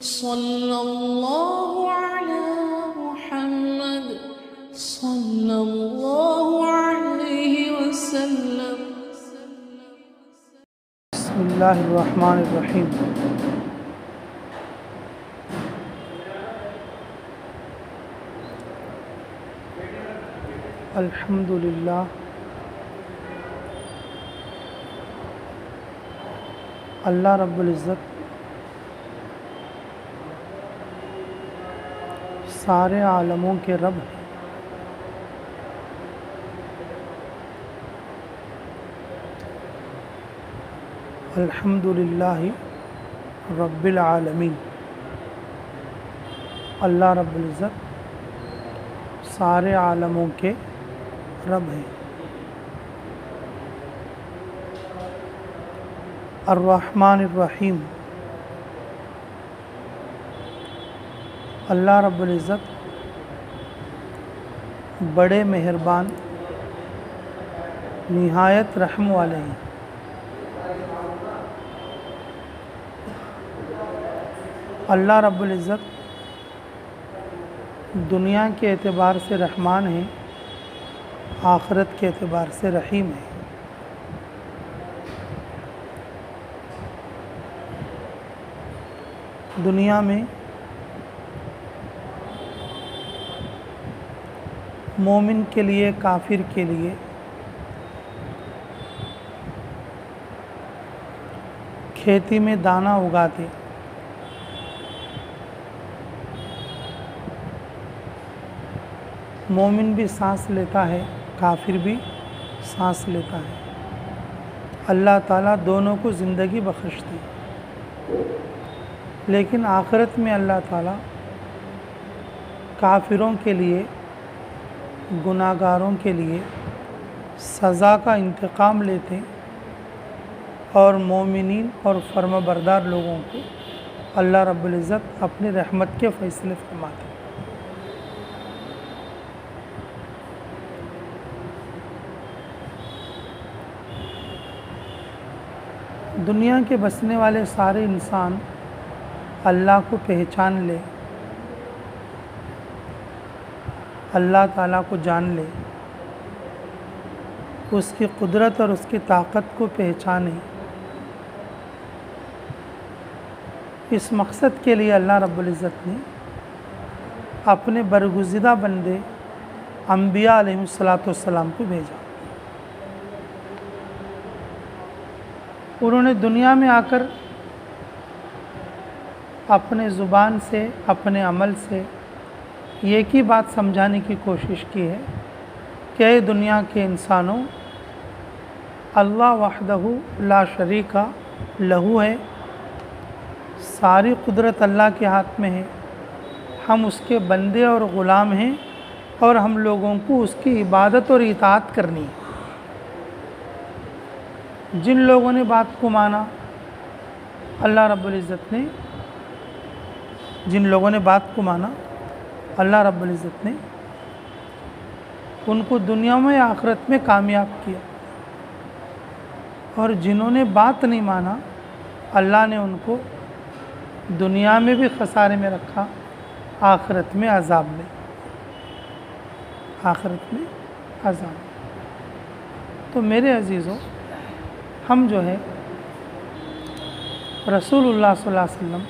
صلى الله على محمد صلى الله عليه وسلم. بسم اللہ الرحمن الرحیم. الحمد للہ اللہ رب العزت سارے عالموں کے رب ہیں. الحمد للہ رب العالمین. اللہ رب العزت سارے عالموں کے رب ہیں. الرحمن الرحیم. اللہ رب العزت بڑے مہربان نہایت رحم والے ہیں. اللہ رب العزت دنیا کے اعتبار سے رحمان ہیں، آخرت کے اعتبار سے رحیم ہیں. دنیا میں مومن کے لیے، کافر کے لیے کھیتی میں دانہ اگاتے، مومن بھی سانس لیتا ہے، کافر بھی سانس لیتا ہے. اللہ تعالیٰ دونوں کو زندگی بخشتے ہیں. لیکن آخرت میں اللہ تعالیٰ کافروں کے لیے، گناہ گاروں کے لیے سزا کا انتقام لیتے اور مومنین اور فرما بردار لوگوں کو اللہ رب العزت اپنی رحمت کے فیصلے فرماتے ہیں. دنیا کے بسنے والے سارے انسان اللہ کو پہچان لے، اللہ تعالیٰ کو جان لے، اس کی قدرت اور اس کی طاقت کو پہچانے. اس مقصد کے لیے اللہ رب العزت نے اپنے برگزیدہ بندے انبیاء علیہ السلام کو بھیجا. انہوں نے دنیا میں آ کر اپنے زبان سے، اپنے عمل سے ایک ہی بات سمجھانے کی کوشش کی ہے کہ اے دنیا کے انسانوں، اللہ وحدہ لا شریک لہو ہے. ساری قدرت اللہ کے ہاتھ میں ہے. ہم اس کے بندے اور غلام ہیں اور ہم لوگوں کو اس کی عبادت اور اطاعت کرنی ہے. جن لوگوں نے بات کو مانا، اللہ رب العزت نے جن لوگوں نے بات کو مانا اللہ رب العزت نے ان کو دنیا میں آخرت میں کامیاب کیا، اور جنہوں نے بات نہیں مانا اللہ نے ان کو دنیا میں بھی خسارے میں رکھا، آخرت میں عذاب میں. تو میرے عزیزوں، ہم جو ہے رسول اللہ صلی اللہ علیہ وسلم،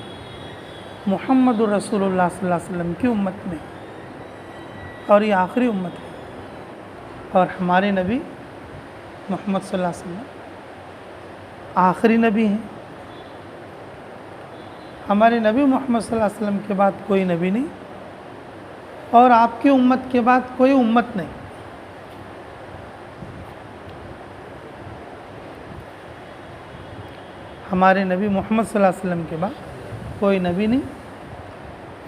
محمد الرسول اللہ صلی اللہ علیہ وسلم کی امت میں، اور یہ آخری امت ہے. اور ہمارے نبی محمد صلی اللہ علیہ وسلم آخری نبی ہیں. ہمارے نبی محمد صلی اللہ علیہ وسلم کے بعد کوئی نبی نہیں، اور آپ کی امت کے بعد کوئی امت نہیں. ہمارے نبی محمد صلی اللہ علیہ وسلم کے بعد کوئی نبی نہیں،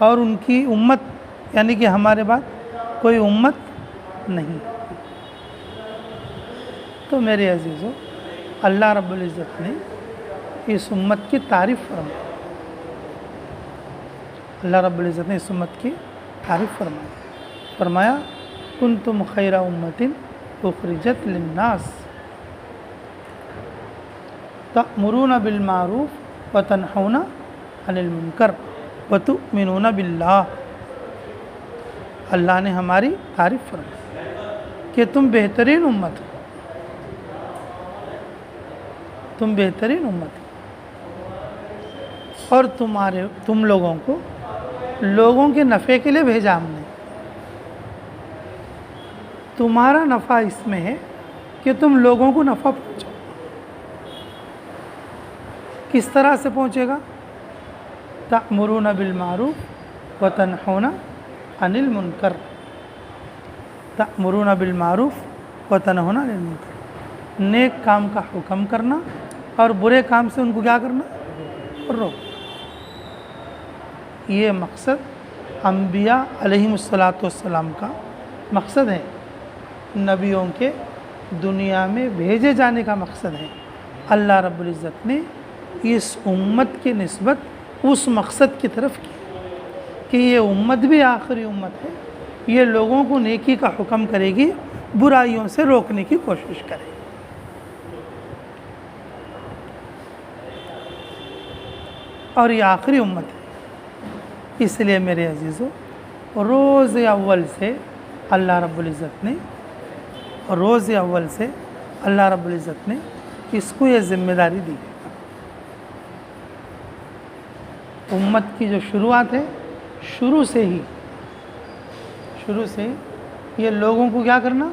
اور ان کی امت یعنی کہ ہمارے بعد کوئی امت نہیں. تو میرے عزیزو، اللہ رب العزت نے اس امت کی تعریف فرمائی. اللہ رب العزت نے اس امت کی تعریف فرمایا کنتم خیر امت اخرجت للناس تأمرون بالمعروف وتنہون عن المنکر. وتؤمنون باللہ، اللہ نے ہماری تعریف فرمائی کہ تم بہترین امت ہو، تم بہترین امت ہو، اور تم لوگوں کو لوگوں کے نفع کے لیے بھیجا ہم نے۔ تمہارا نفع اس میں ہے کہ تم لوگوں کو نفع پہنچاؤ۔ کس طرح سے پہنچے گا؟ تأمرون بالمعروف وتنہون عن المنکر، تأمرون بالمعروف وتنہون عن المنکر، نیک کام کا حکم کرنا اور برے کام سے ان کو کیا کرنا؟ روک۔ یہ مقصد انبیاء علیہم الصلاۃ کا مقصد ہے، نبیوں کے دنیا میں بھیجے جانے کا مقصد ہے۔ اللہ رب العزت نے اس امت کی نسبت اس مقصد کی طرف کی کہ یہ امت بھی آخری امت ہے، یہ لوگوں کو نیکی کا حکم کرے گی، برائیوں سے روکنے کی کوشش کرے گی۔ اور یہ آخری امت ہے، اس لیے میرے عزیزو روز اول سے اللہ رب العزت نے اس کو یہ ذمہ داری دی ہے۔ امت کی جو شروعات ہے، شروع سے ہی یہ لوگوں کو کیا کرنا؟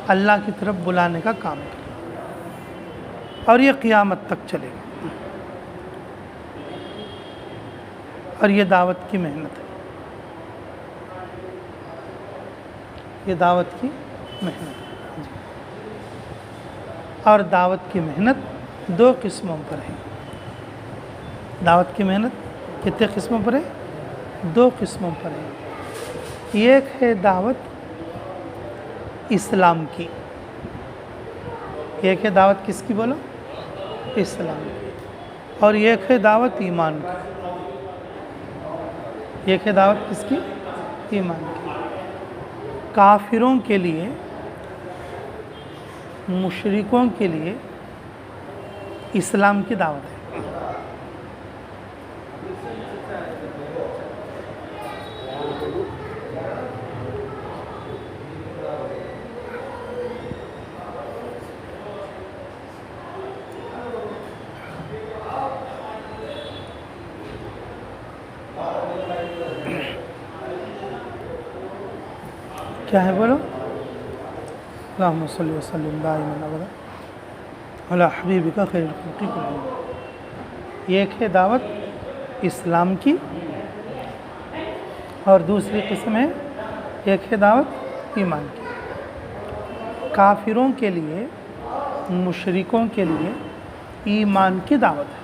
اللہ کی طرف بلانے کا کام کرنا، اور یہ قیامت تک چلے گا، اور یہ دعوت کی محنت ہے، یہ دعوت کی محنت ہے۔ اور دعوت کی محنت دو قسموں پر ہے۔ دعوت کی محنت کتنے قسموں پر ہے؟ دو قسموں پر ہے۔ ایک ہے دعوت اسلام کی، ایک ہے دعوت کس کی بولو؟ اسلام کی، اور ایک ہے دعوت ایمان کی۔ ایک ہے دعوت کس کی؟ ایمان کی۔ کافروں کے لیے، مشرکوں کے لیے اسلام کی دعوت ہے۔ کیا ہے بولو؟ اللہم صلی وسلم دائما ابدا علی حبیبک خیر الخلق کلہم۔ ایک ہے دعوت اسلام کی، اور دوسری قسم ہے، ایک ہے دعوت ایمان کی۔ کافروں کے لیے، مشرکوں کے لیے ایمان کی دعوت ہے۔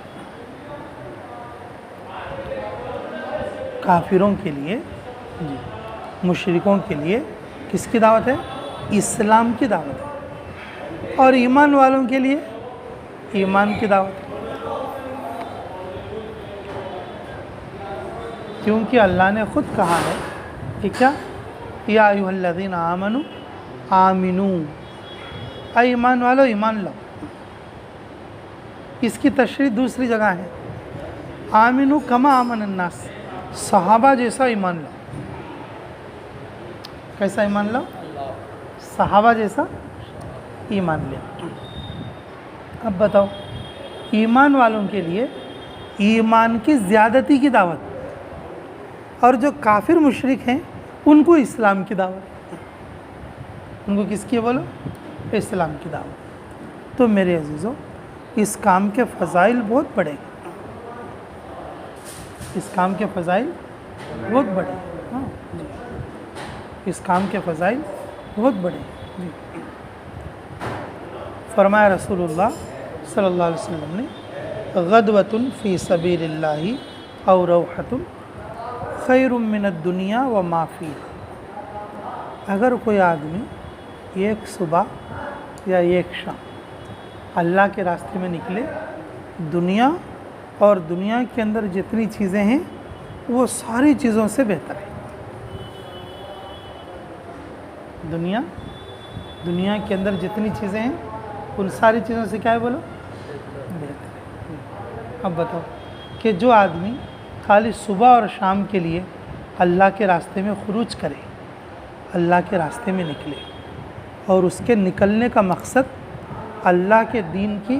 کافروں کے لیے، مشرکوں کے لیے کس کی دعوت ہے؟ اسلام کی دعوت ہے، اور ایمان والوں کے لیے ایمان کی دعوت ہے۔ کیونکہ اللہ نے خود کہا ہے کہ کیا؟ یا ایھا الذین آمنوا آمنوا، اے ایمان والو ایمان لو۔ اس کی تشریح دوسری جگہ ہے، آمنوا کما آمن الناس، صحابہ جیسا ایمان لو۔ کیسا ایمان لو؟ صحابہ جیسا ایمان لو۔ اب بتاؤ، ایمان والوں کے لیے ایمان کی زیادتی کی دعوت، اور جو کافر مشرک ہیں ان کو اسلام کی دعوت۔ ان کو کس کی بولو؟ اسلام کی دعوت۔ تو میرے عزیزو، اس کام کے فضائل بہت بڑے ہیں، اس کام کے فضائل بہت بڑے ہیں۔ ہاں جی، اس کام کے فضائل بہت بڑے ہیں جی۔ فرمایا رسول اللہ صلی اللہ علیہ وسلم نے، غدوۃ فی سبیل اللہ او روحۃ خیر من الدنیا وما فیہا۔ اگر کوئی آدمی ایک صبح یا ایک شام اللہ کے راستے میں نکلے، دنیا اور دنیا کے اندر جتنی چیزیں ہیں وہ ساری چیزوں سے بہتر ہے۔ دنیا کے اندر جتنی چیزیں ہیں ان ساری چیزوں سے کیا ہے بولو؟ بہتر ہے۔ اب بتاؤ کہ جو آدمی خالی صبح اور شام کے لیے اللہ کے راستے میں خروج کرے، اللہ کے راستے میں نکلے، اور اس کے نکلنے کا مقصد اللہ کے دین کی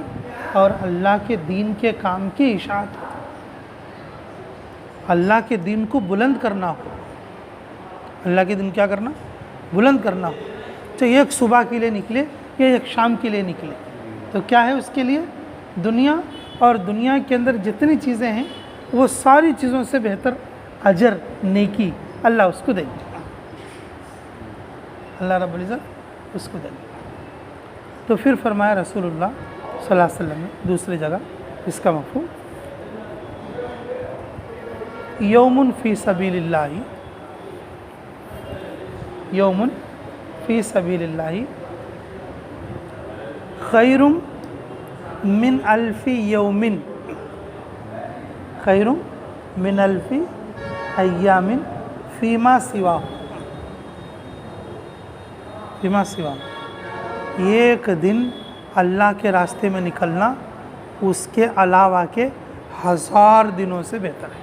اور اللہ کے دین کے کام کی اشاعت ہو، اللہ کے دین کو بلند کرنا ہو، اللہ کے دین کیا کرنا؟ بلند کرنا ہو۔ تو ایک صبح کے لیے نکلے یا ایک شام کے لیے نکلے تو کیا ہے اس کے لیے؟ دنیا اور دنیا کے اندر جتنی چیزیں ہیں وہ ساری چیزوں سے بہتر اجر، نیکی اللہ اس کو دے گا، اللہ رب العزت اس کو دے گا۔ تو پھر فرمایا رسول اللہ صلی اللہ علیہ وسلم نے دوسری جگہ اس کا مفہوم، یوم فی سبیل اللہ، یوم فی سبیل اللہ خیر من الف یوم، خیر من الف ایام فیما سوا، فیما سوا، ایک دن اللہ کے راستے میں نکلنا اس کے علاوہ کے 1000 دنوں سے بہتر ہے۔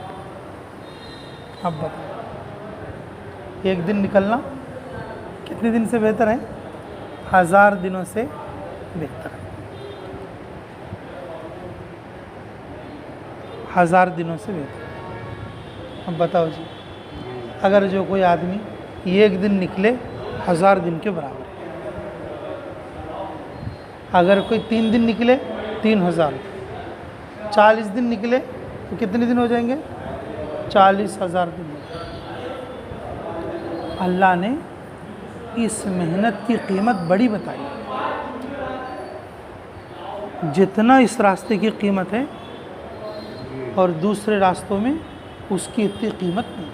اب بتائیں ایک دن نکلنا کتنے دن سے بہتر ہے؟ 1000 دنوں سے بہتر ہے، 1000 دنوں سے بہتر ہے۔ اب بتاؤ جی، اگر جو کوئی آدمی ایک دن نکلے 1000 دن کے برابر ہے، اگر کوئی 3 دن نکلے 3000، 40 دن نکلے تو کتنے دن ہو جائیں گے؟ 40,000 دن۔ اللہ نے اس محنت کی قیمت بڑی بتائی، جتنا اس راستے کی قیمت ہے اور دوسرے راستوں میں اس کی اتنی قیمت نہیں۔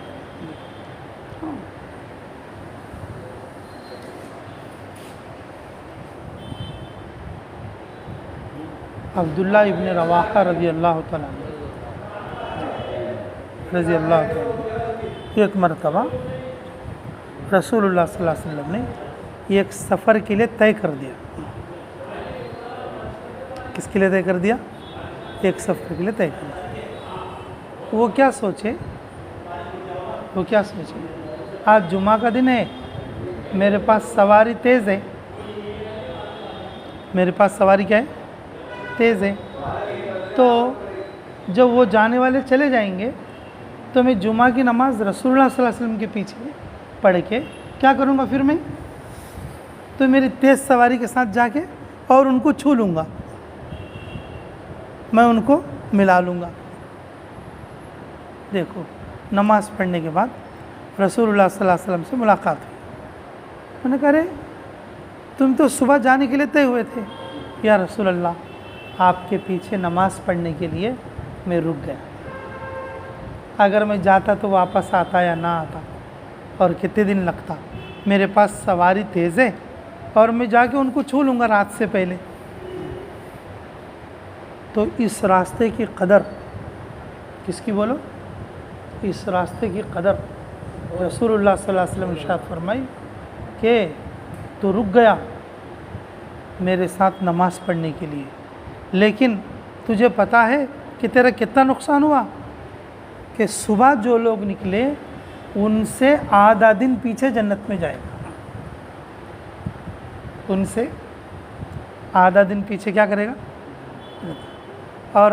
عبداللہ ابن رواحہ رضی اللہ تعالیٰ ایک مرتبہ رسول اللہ صلی اللہ علیہ وسلم نے ایک سفر کے لیے طے کر دیا۔ کس کے لیے طے کر دیا؟ ایک سفر کے لیے طے کر دیا۔ وہ کیا سوچے؟ آج جمعہ کا دن ہے، میرے پاس سواری تیز ہے، میرے پاس سواری کیا ہے؟ تیز ہے، تو جب وہ جانے والے چلے جائیں گے تو میں جمعہ کی نماز رسول اللہ صلی اللہ علیہ وسلم کے پیچھے پڑھ کے کیا کروں گا؟ پھر میں تو میری تیز سواری کے ساتھ جا کے اور ان کو چھو لوں گا، میں ان کو ملا لوں گا۔ دیکھو نماز پڑھنے کے بعد رسول اللہ صلی اللہ علیہ وسلم سے ملاقات ہوئی، میں نے کہا رے تم تو صبح جانے کے لیے طے ہوئے تھے۔ یا رسول اللہ آپ کے پیچھے نماز پڑھنے کے لیے میں رک گیا، اگر میں جاتا تو واپس آتا یا نہ آتا اور کتنے دن لگتا، میرے پاس سواری تیز ہے اور میں جا کے ان کو چھو لوں گا رات سے پہلے۔ تو اس راستے کی قدر کس کی بولو؟ اس راستے کی قدر رسول اللہ صلی اللہ علیہ وسلم نے ارشاد فرمائی کہ تو رک گیا میرے ساتھ نماز پڑھنے کے لیے، لیکن تجھے پتہ ہے کہ تیرا کتنا نقصان ہوا؟ کہ صبح جو لوگ نکلے ان سے آدھا دن پیچھے جنت میں جائے گا، ان سے آدھا دن پیچھے کیا کرے گا؟ اور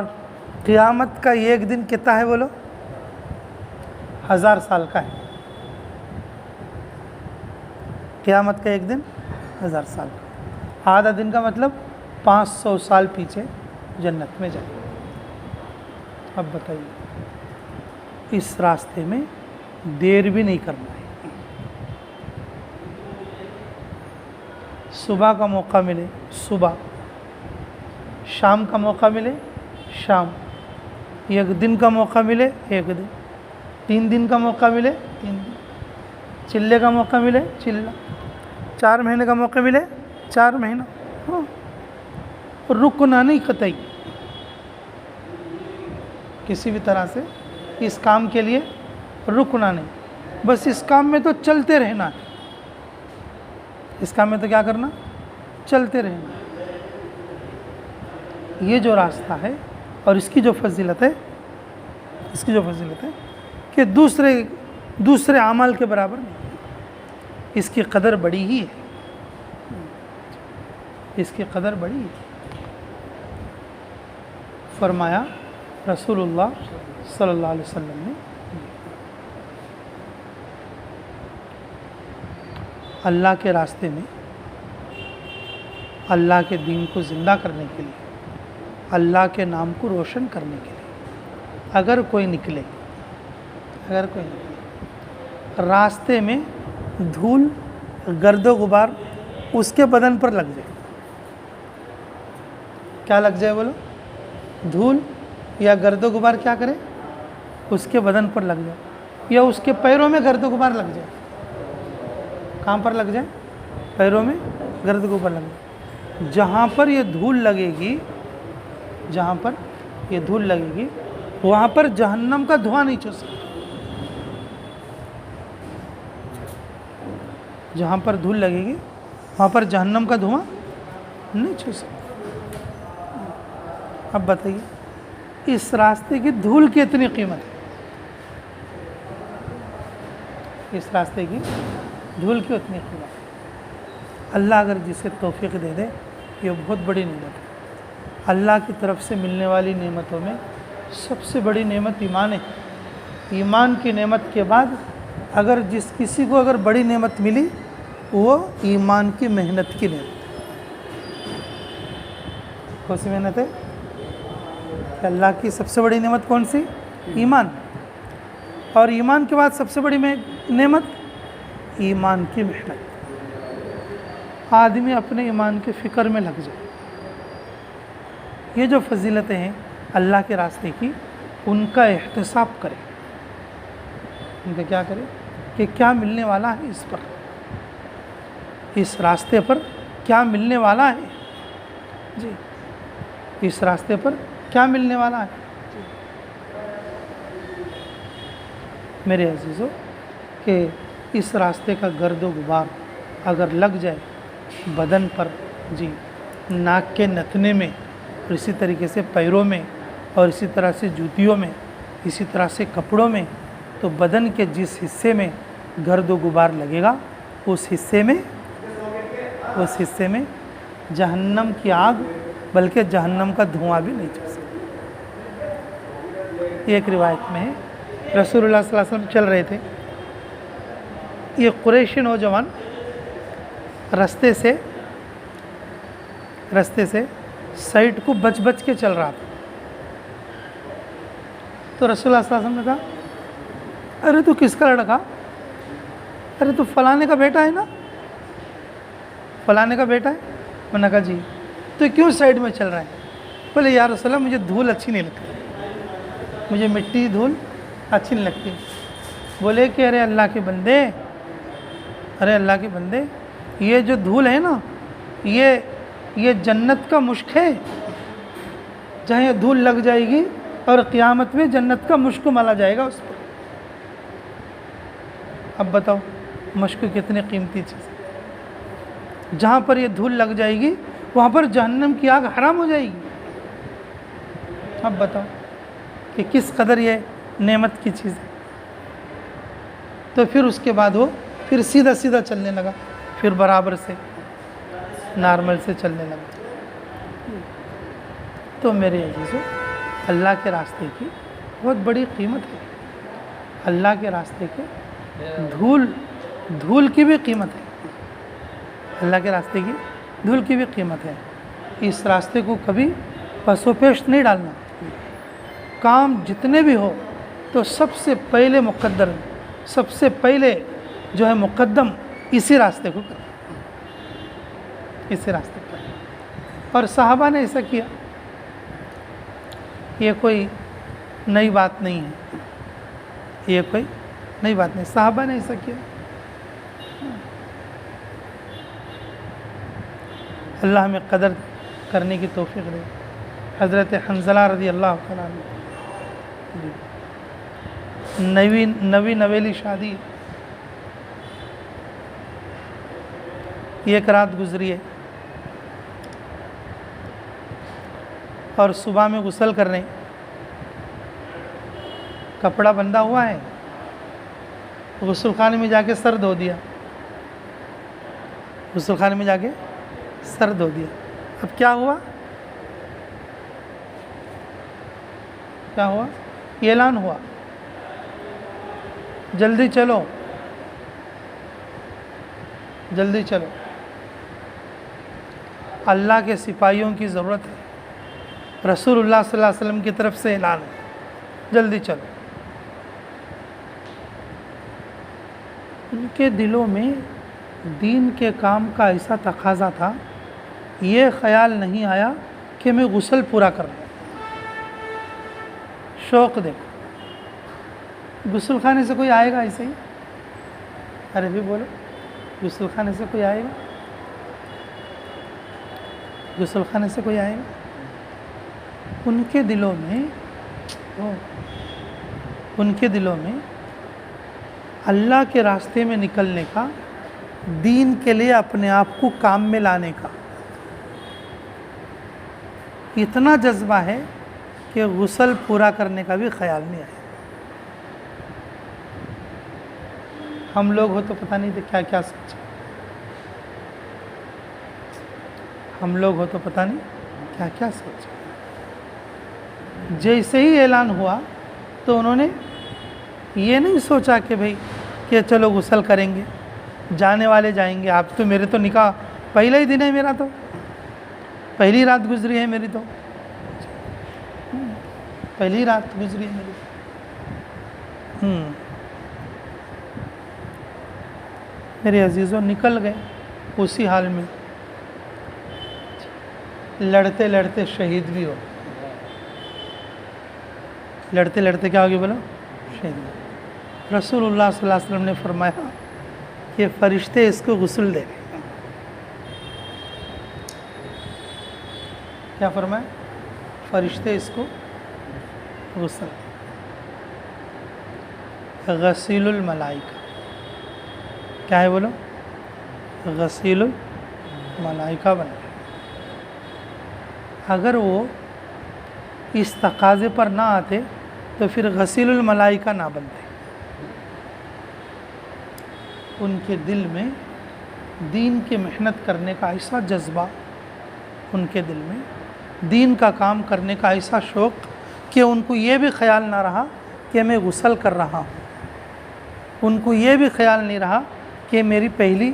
قیامت کا ایک دن کتنا ہے بولو؟ 1000 سال کا ہے۔ قیامت کا ایک دن 1000 سال کا، آدھا دن کا مطلب 500 سال پیچھے جنت میں جائے۔ اب بتائیے اس راستے میں دیر بھی نہیں کرنا ہے، صبح کا موقع ملے صبح، شام کا موقع ملے شام، ایک دن کا موقع ملے ایک دن، 3 دن کا موقع ملے 3 دن، چلے کا موقع ملے چلہ، 4 مہینے کا موقع ملے 4 مہینہ، رکنا نہیں قطعی، کسی بھی طرح سے اس کام کے لیے رکنا نہیں، بس اس کام میں تو چلتے رہنا ہے، اس کام میں تو کیا کرنا؟ چلتے رہنا۔ یہ جو راستہ ہے اور اس کی جو فضیلت ہے اس کی جو فضیلت ہے کہ دوسرے اعمال کے برابر نہیں، اس کی قدر بڑی ہی ہے، اس کی قدر بڑی ہے۔ فرمایا رسول اللہ صلی اللہ علیہ وسلم نے اللہ کے راستے میں اللہ کے دین کو زندہ کرنے کے لیے، اللہ کے نام کو روشن کرنے کے لیے اگر کوئی نکلے راستے میں دھول گرد و غبار اس کے بدن پر لگ جائے، کیا لگ جائے بولو؟ دھول یا گرد و غبار کیا کرے؟ اس کے بدن پر لگ جائے، یا اس کے پیروں میں گرد و غبار لگ جائے۔ کہاں پر لگ جائے؟ پیروں میں گرد و غبار لگ جائے۔ جہاں پر یہ دھول لگے گی وہاں پر جہنم کا دھواں نہیں چھو سکتا۔ جہاں پر دھول لگے گی وہاں پر جہنم کا دھواں نہیں چھو سکتا۔ اب بتائیے اس راستے کی دھول کی اتنی قیمت ہے، اس راستے کی دھول کی اتنی قیمت ہے۔ اللہ اگر جسے توفیق دے دے یہ بہت بڑی نعمت ہے۔ اللہ کی طرف سے ملنے والی نعمتوں میں سب سے بڑی نعمت ایمان ہے۔ ایمان کی نعمت کے بعد اگر کسی کو اگر بڑی نعمت ملی وہ ایمان کی محنت کی نعمت ہے۔ کون سی محنت ہے؟ کہ اللہ کی سب سے بڑی نعمت کون سی؟ ایمان۔ اور ایمان کے بعد سب سے بڑی نعمت ایمان کی محنت۔ آدمی اپنے ایمان کے فکر میں لگ جائے۔ یہ جو فضیلتیں ہیں اللہ کے راستے کی، ان کا احتساب کرے، ان کا کیا کرے کہ کیا ملنے والا ہے اس پر، اس راستے پر کیا ملنے والا ہے، جی اس راستے پر کیا ملنے والا ہے۔ میرے عزیزو کہ اس راستے کا گرد و غبار اگر لگ جائے بدن پر، جی ناک کے نتنے میں، اور اسی طریقے سے پیروں میں، اور اسی طرح سے جوتیوں میں، اسی طرح سے کپڑوں میں، تو بدن کے جس حصے میں گرد و غبار لگے گا اس حصے میں جہنم کی آگ بلکہ جہنم کا دھواں بھی نہیں چل سکتا۔ ایک روایت میں ہے رسول اللہ صلی اللہ علیہ وسلم چل رہے تھے، یہ قریشی نوجوان رستے سے سائٹ کو بچ کے چل رہا تھا، تو رسول اللہ صلی اللہ علیہ وسلم نے کہا ارے تو کس کا لڑکا؟ ارے تو فلانے کا بیٹا ہے نا، فلانے کا بیٹا ہے؟ میں نے کہا جی۔ تو کیوں سائڈ میں چل رہا ہے؟ بولے یا رسول اللہ مجھے دھول اچھی نہیں لگتی، مجھے مٹی دھول اچھی نہیں لگتی۔ بولے کہ ارے اللہ کے بندے یہ جو دھول ہے نا یہ جنت کا مشک ہے، جہاں یہ دھول لگ جائے گی اور قیامت میں جنت کا مشک ملا جائے گا اس پر۔ اب بتاؤ مشک کتنی قیمتی چیز ہے۔ جہاں پر یہ دھول لگ جائے گی وہاں پر جہنم کی آگ حرام ہو جائے گی۔ اب بتاؤ کہ کس قدر یہ نعمت کی چیز ہے۔ تو پھر اس کے بعد وہ پھر سیدھا چلنے لگا، پھر برابر سے نارمل سے چلنے لگا۔ تو میرے عزیزو اللہ کے راستے کی بہت بڑی قیمت ہے، اللہ کے راستے کے دھول کی بھی قیمت ہے، اللہ کے راستے کی دھول کی بھی قیمت ہے۔ اس راستے کو کبھی پس و پیش نہیں ڈالنا۔ کام جتنے بھی ہو تو سب سے پہلے جو ہے مقدم اسی راستے کو کرنا، اسی راستے پر۔ اور صحابہ نے ایسا کیا، یہ کوئی نئی بات نہیں ہے، یہ کوئی نئی بات نہیں، صحابہ نے ایسا کیا۔ اللہ ہمیں قدر کرنے کی توفیق دے۔ حضرت حنظلہ رضی اللہ تعالیٰ عنہ نویلی شادی، ایک رات گزری ہے اور صبح میں غسل کرنے کپڑا بندھا ہوا ہے، غسل خانے میں جا کے سر دھو دیا، غسل خانے میں جا کے سر دھو دیا، اب کیا ہوا؟ کیا ہوا؟ یہ اعلان ہوا جلدی چلو، جلدی چلو، اللہ کے سپاہیوں کی ضرورت ہے، رسول اللہ صلی اللہ علیہ وسلم کی طرف سے اعلان ہے، جلدی چلو۔ ان کے دلوں میں دین کے کام کا ایسا تقاضا تھا، یہ خیال نہیں آیا کہ میں غسل پورا کر لوں۔ شوق دیکھو، غسل خانے سے کوئی آئے گا ایسے ہی؟ ارے بھی بولو، غسل خانے سے کوئی آئے گا؟ غسل خانے سے کوئی آئے گا؟ ان کے دلوں میں اللہ کے راستے میں نکلنے کا، دین کے لیے اپنے آپ کو کام میں لانے کا اتنا جذبہ ہے کہ غسل پورا کرنے کا بھی خیال نہیں آیا۔ ہم لوگ ہو تو پتہ نہیں کیا کیا سوچے، ہم لوگ ہو تو پتہ نہیں کیا کیا سوچے۔ جیسے ہی اعلان ہوا تو انہوں نے یہ نہیں سوچا کہ بھئی کہ چلو غسل کریں گے، جانے والے جائیں گے، آپ تو میرے تو نکاح پہلا ہی دن ہے، میرا تو پہلی رات گزری ہے، میری تو پہلی رات گزری ہے میری۔ میرے عزیزوں نکل گئے اسی حال میں، لڑتے لڑتے شہید بھی ہو، لڑتے لڑتے کیا ہوگی بولو؟ شہید۔ رسول اللہ صلی اللہ علیہ وسلم نے فرمایا کہ فرشتے اس کو غسل دے گئے۔ کیا فرمایا؟ فرشتے اس کو غسل دے۔ غسیل الملائکہ، کیا ہے بولو؟ غسیل الملائکہ بن گئے۔ اگر وہ اس تقاضے پر نہ آتے تو پھر غسیل الملائکہ نہ بنتے۔ ان کے دل میں دین کی محنت کرنے کا ایسا جذبہ، ان کے دل میں دین کا کام کرنے کا ایسا شوق کہ ان کو یہ بھی خیال نہ رہا کہ میں غسل کر رہا ہوں، ان کو یہ بھی خیال نہیں رہا کہ میری پہلی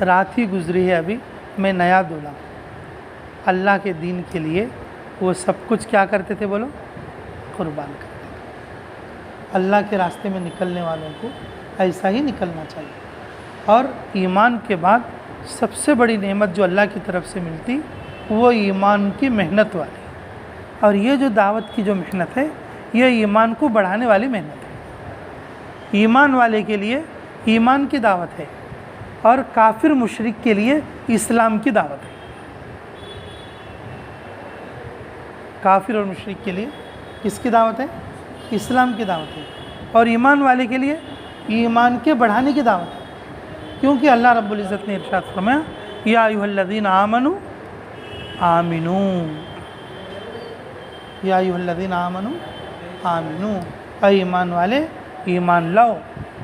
رات ہی گزری ہے، ابھی میں نیا دولہا۔ اللہ کے دین کے لیے وہ سب کچھ کیا کرتے تھے بولو؟ قربان کرتے تھے۔ اللہ کے راستے میں نکلنے والوں کو ایسا ہی نکلنا چاہیے۔ اور ایمان کے بعد سب سے بڑی نعمت جو اللہ کی طرف سے ملتی وہ ایمان کی محنت والی، اور یہ جو دعوت کی جو محنت ہے یہ ایمان کو بڑھانے والی محنت ہے۔ ایمان والے کے لیے ایمان کی دعوت ہے، اور کافر مشرک کے لیے اسلام کی دعوت ہے۔ کافر اور مشرک کے لیے کس کی دعوت ہے؟ اسلام کی دعوت ہے، اور ایمان والے کے لیے ایمان کے بڑھانے کی دعوت ہے۔ کیونکہ اللہ رب العزت نے ارشاد فرمایا یا ایھا الذین آمنوا آمنوا، یا ایھا الذین آمنوا آمنوا، اے ایمان والے ایمان لاؤ۔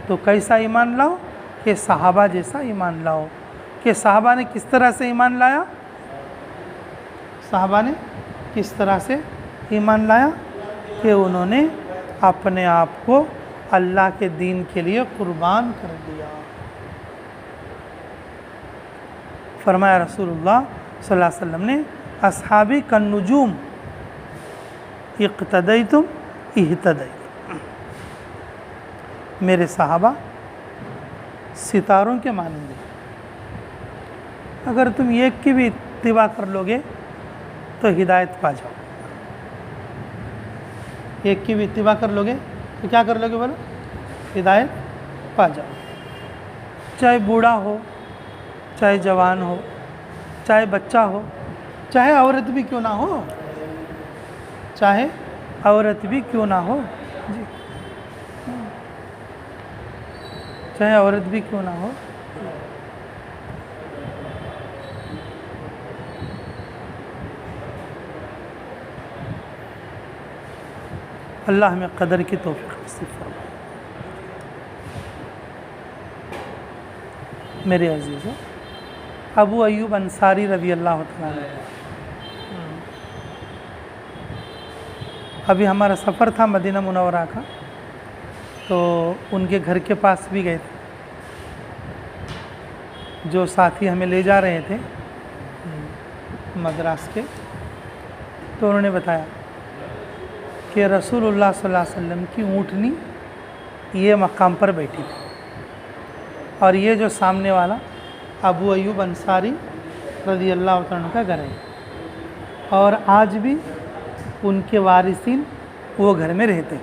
تو کیسا ایمان لاؤ؟ کہ صحابہ جیسا ایمان لاؤ۔ کہ صحابہ نے کس طرح سے ایمان لایا؟ صحابہ نے کس طرح سے ایمان لایا؟ کہ انہوں نے اپنے آپ کو اللہ کے دین کے لیے قربان کر دیا۔ فرمایا رسول اللہ صلی اللہ علیہ وسلم نے اصحابی کالنجوم اقتدیتم اہتدیتم، میرے صحابہ ستاروں کے مانند ہیں، اگر تم ایک کی بھی اتباع کر لو گے تو ہدایت پا جاؤ، ایک کی بھی اتباع کر لو گے تو کیا کر لو گے بولو؟ ہدایت پا جاؤ۔ چاہے بوڑھا ہو، چاہے جوان ہو، چاہے بچہ ہو، چاہے عورت بھی کیوں نہ ہو، چاہے عورت بھی کیوں نہ ہو، جی چاہے عورت بھی کیوں نہ ہو۔ اللہ ہمیں قدر کی توفیق تشریف فرمائیں۔ میرے عزیزوں، ابو ایوب انصاری رضی اللہ تعالیٰ عنہ، ابھی ہمارا سفر تھا مدینہ منورہ کا، تو ان کے گھر کے پاس بھی گئے تھے۔ جو ساتھی ہمیں لے جا رہے تھے مدراس کے، تو انہوں نے بتایا کہ رسول اللہ صلی اللہ علیہ وسلم کی اونٹنی یہ مقام پر بیٹھی تھی، اور یہ جو سامنے والا ابو ایوب انصاری رضی اللہ عنہ کا گھر ہے، اور آج بھی ان کے وارثین وہ گھر میں رہتے۔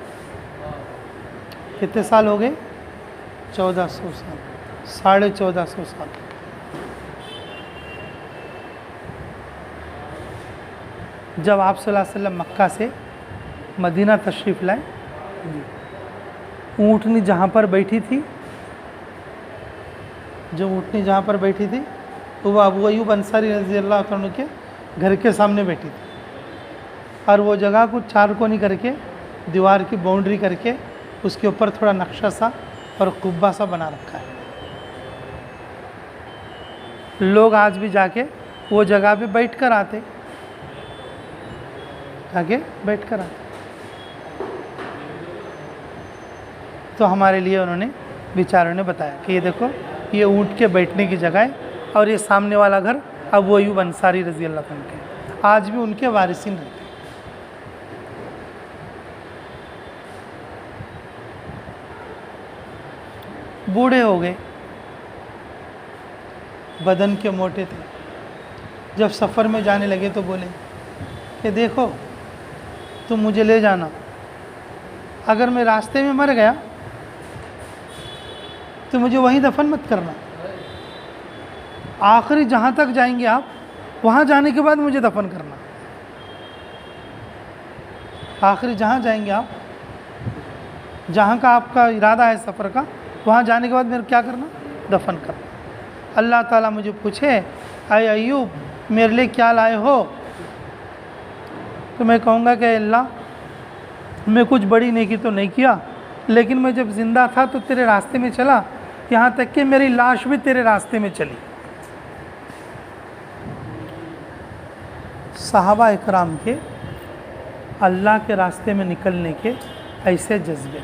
کتنے سال ہو گئے؟ 1400 سال، 1450 سال۔ جب آپ صلی اللہ علیہ وسلم مکہ سے مدینہ تشریف لائے، اونٹنی جہاں پر بیٹھی تھی، جو اونٹنی جہاں پر بیٹھی تھی وہ ابو ایوب انصاری رضی اللہ عنہ کے گھر کے سامنے بیٹھی تھی، اور وہ جگہ کو چار کونی کر کے، دیوار کی باؤنڈری کر کے، اس کے اوپر تھوڑا نقشہ سا اور قبہ سا بنا رکھا ہے۔ لوگ آج بھی جا کے وہ جگہ پہ بیٹھ کر آتے، آگے بیٹھ کر آتے۔ تو ہمارے لیے انہوں نے بیچاروں نے بتایا کہ یہ دیکھو، یہ اونٹ کے بیٹھنے کی جگہ ہے، اور یہ سامنے والا گھر ابو ایوب انصاری رضی اللہ عنہ کے، آج بھی ان کے وارثین رہتے ہیں۔ بوڑھے ہو گئے، بدن کے موٹے تھے، جب سفر میں جانے لگے تو بولے کہ دیکھو تم مجھے لے جانا، اگر میں راستے میں مر گیا تو مجھے وہیں دفن مت کرنا، آخری جہاں تک جائیں گے آپ وہاں جانے کے بعد مجھے دفن کرنا، آخری جہاں جائیں گے آپ، جہاں کا آپ کا ارادہ ہے سفر کا، وہاں جانے کے بعد میرے کیا کرنا؟ دفن کرنا۔ اللہ تعالیٰ مجھے پوچھے اے ایوب میرے لیے کیا لائے ہو، تو میں کہوں گا کہ اے اللہ میں کچھ بڑی نیکی تو نہیں کیا، لیکن میں جب زندہ تھا تو تیرے راستے میں چلا، یہاں تک کہ میری لاش بھی تیرے راستے میں چلی۔ صحابہ اکرام کے اللہ کے راستے میں نکلنے کے ایسے جذبے،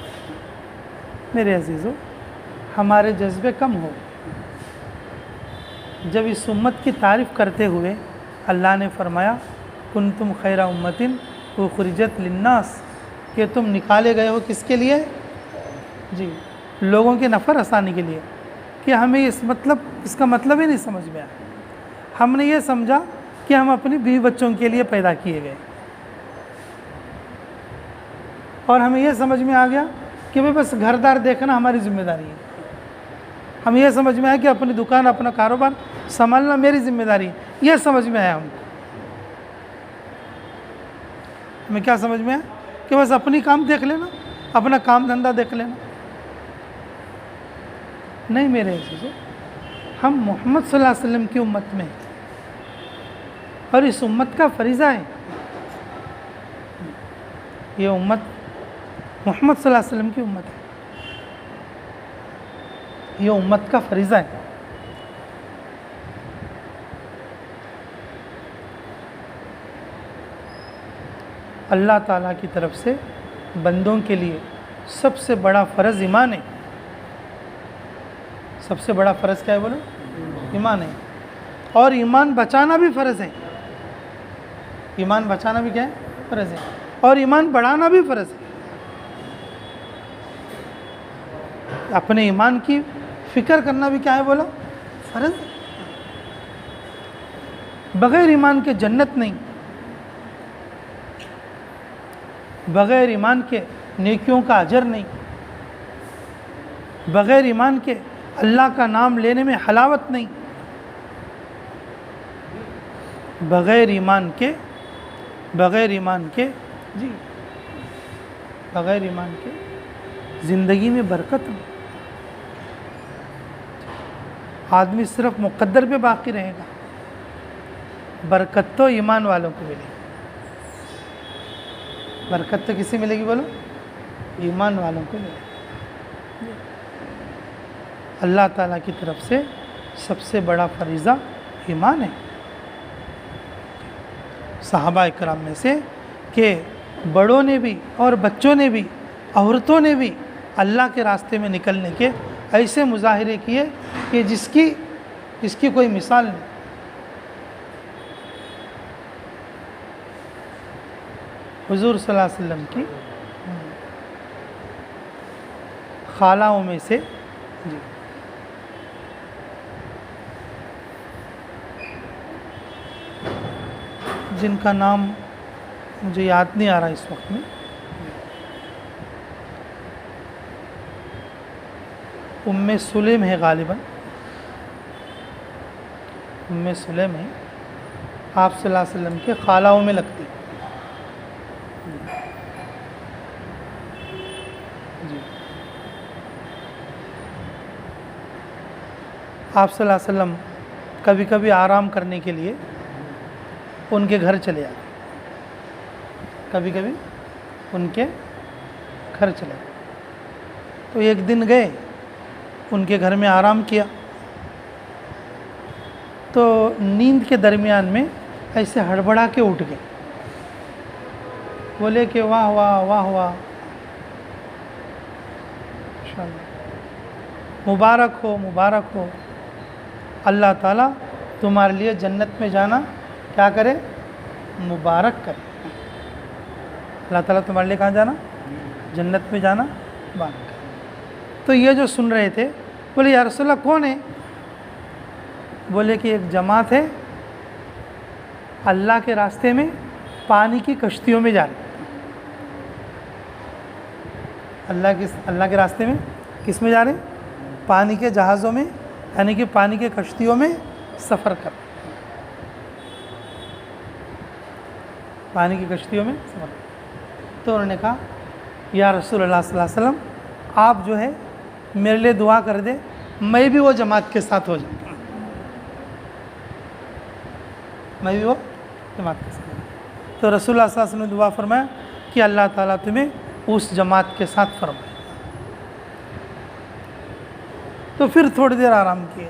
میرے عزیزوں ہمارے جذبے کم ہو۔ جب اس امت کی تعریف کرتے ہوئے اللہ نے فرمایا کنتم خیر امت اخرجت للناس، کہ تم نکالے گئے ہو کس کے لیے؟ جی لوگوں کے نفع رسانے کے لیے، کہ ہمیں اس کا مطلب ہی نہیں سمجھ میں آیا۔ ہم نے یہ سمجھا کہ ہم اپنی بیوی بچوں کے لیے پیدا کیے گئے، اور ہمیں یہ سمجھ میں آ گیا کہ بس گھر دار دیکھنا ہماری ذمہ داری ہے، ہمیں یہ سمجھ میں آیا کہ اپنی دکان اپنا کاروبار سنبھالنا میری ذمہ داری ہے، یہ سمجھ میں آیا ہمیں کیا سمجھ میں آیا کہ بس اپنی کام دیکھ لینا، اپنا کام دھندا دیکھ لینا۔ نہیں میرے عزیزو، ہم محمد صلی اللہ علیہ وسلم کی امت میں، اور اس امت کا فریضہ ہے، یہ امت محمد صلی اللہ علیہ وسلم کی امت ہے، یہ امت کا فریضہ ہے۔ اللہ تعالیٰ کی طرف سے بندوں کے لیے سب سے بڑا فرض ایمان ہے۔ سب سے بڑا فرض کیا ہے بولو؟ ایمان ہے، اور ایمان بچانا بھی فرض ہے۔ ایمان بچانا بھی کیا ہے؟ فرض ہے، اور ایمان بڑھانا بھی فرض ہے۔ اپنے ایمان کی فکر کرنا بھی کیا ہے بولو؟ فرض ہے۔ بغیر ایمان کے جنت نہیں، بغیر ایمان کے نیکیوں کا اجر نہیں، بغیر ایمان کے اللہ کا نام لینے میں حلاوت نہیں، بغیر ایمان کے بغیر ایمان کے زندگی میں برکت نہیں۔ آدمی صرف مقدر پہ باقی رہے گا، برکت تو ایمان والوں کو ملے گی۔ برکت تو کسی ملے گی بولو؟ ایمان والوں کو ملے گا۔ اللہ تعالیٰ کی طرف سے سب سے بڑا فریضہ ایمان ہے۔ صحابہ اکرام میں سے کہ بڑوں نے بھی اور بچوں نے بھی، عورتوں نے بھی اللہ کے راستے میں نکلنے کے ایسے مظاہرے کیے کہ جس کی کوئی مثال نہیں۔ حضور صلی اللہ علیہ وسلم کی خالہوں میں سے جن کا نام مجھے یاد نہیں آ رہا اس وقت میں، ام سلیم ہے غالباً، ام سلیم ہے، آپ صلی اللہ علیہ وسلم کے خالہوں میں لگتی۔ جی آپ صلی اللہ علیہ وسلم کبھی کبھی آرام کرنے کے لیے ان کے گھر چلے آتے، کبھی کبھی ان کے گھر چلے آتے۔ تو ایک دن گئے، ان کے گھر میں آرام کیا، تو نیند کے درمیان میں ایسے ہڑبڑا کے اٹھ گئے، بولے کہ واہ واہ واہ واہ، مبارک ہو مبارک ہو، اللہ تعالیٰ تمہارے لیے جنت میں جانا کیا کرے؟ مبارک کرے۔ اللہ تعالیٰ تمہارے لیے کہاں جانا؟ جنت میں جانا مبارک کرے۔ تو یہ جو سن رہے تھے بولے یا رسول اللہ کون ہے؟ بولے کہ ایک جماعت ہے اللہ کے راستے میں پانی کی کشتیوں میں جا رہی، اللہ کے راستے میں کس میں جا رہے ہیں؟ پانی کے جہازوں میں، یعنی کہ پانی کے کشتیوں میں سفر کر، پانی کی کشتیوں میں سفر کر۔ تو انہوں نے کہا یا رسول اللہ صلی اللہ علیہ وسلم آپ جو ہے میرے لیے دعا کر دے، میں بھی وہ جماعت کے ساتھ ہو جاؤں، میں بھی وہ جماعت کے ساتھ ہو جاؤں۔ تو رسول اللہ صلی اللہ علیہ وسلم نے دعا فرمایا کہ اللہ تعالیٰ تمہیں اس جماعت کے ساتھ فرمائے۔ تو پھر تھوڑی دیر آرام کیے،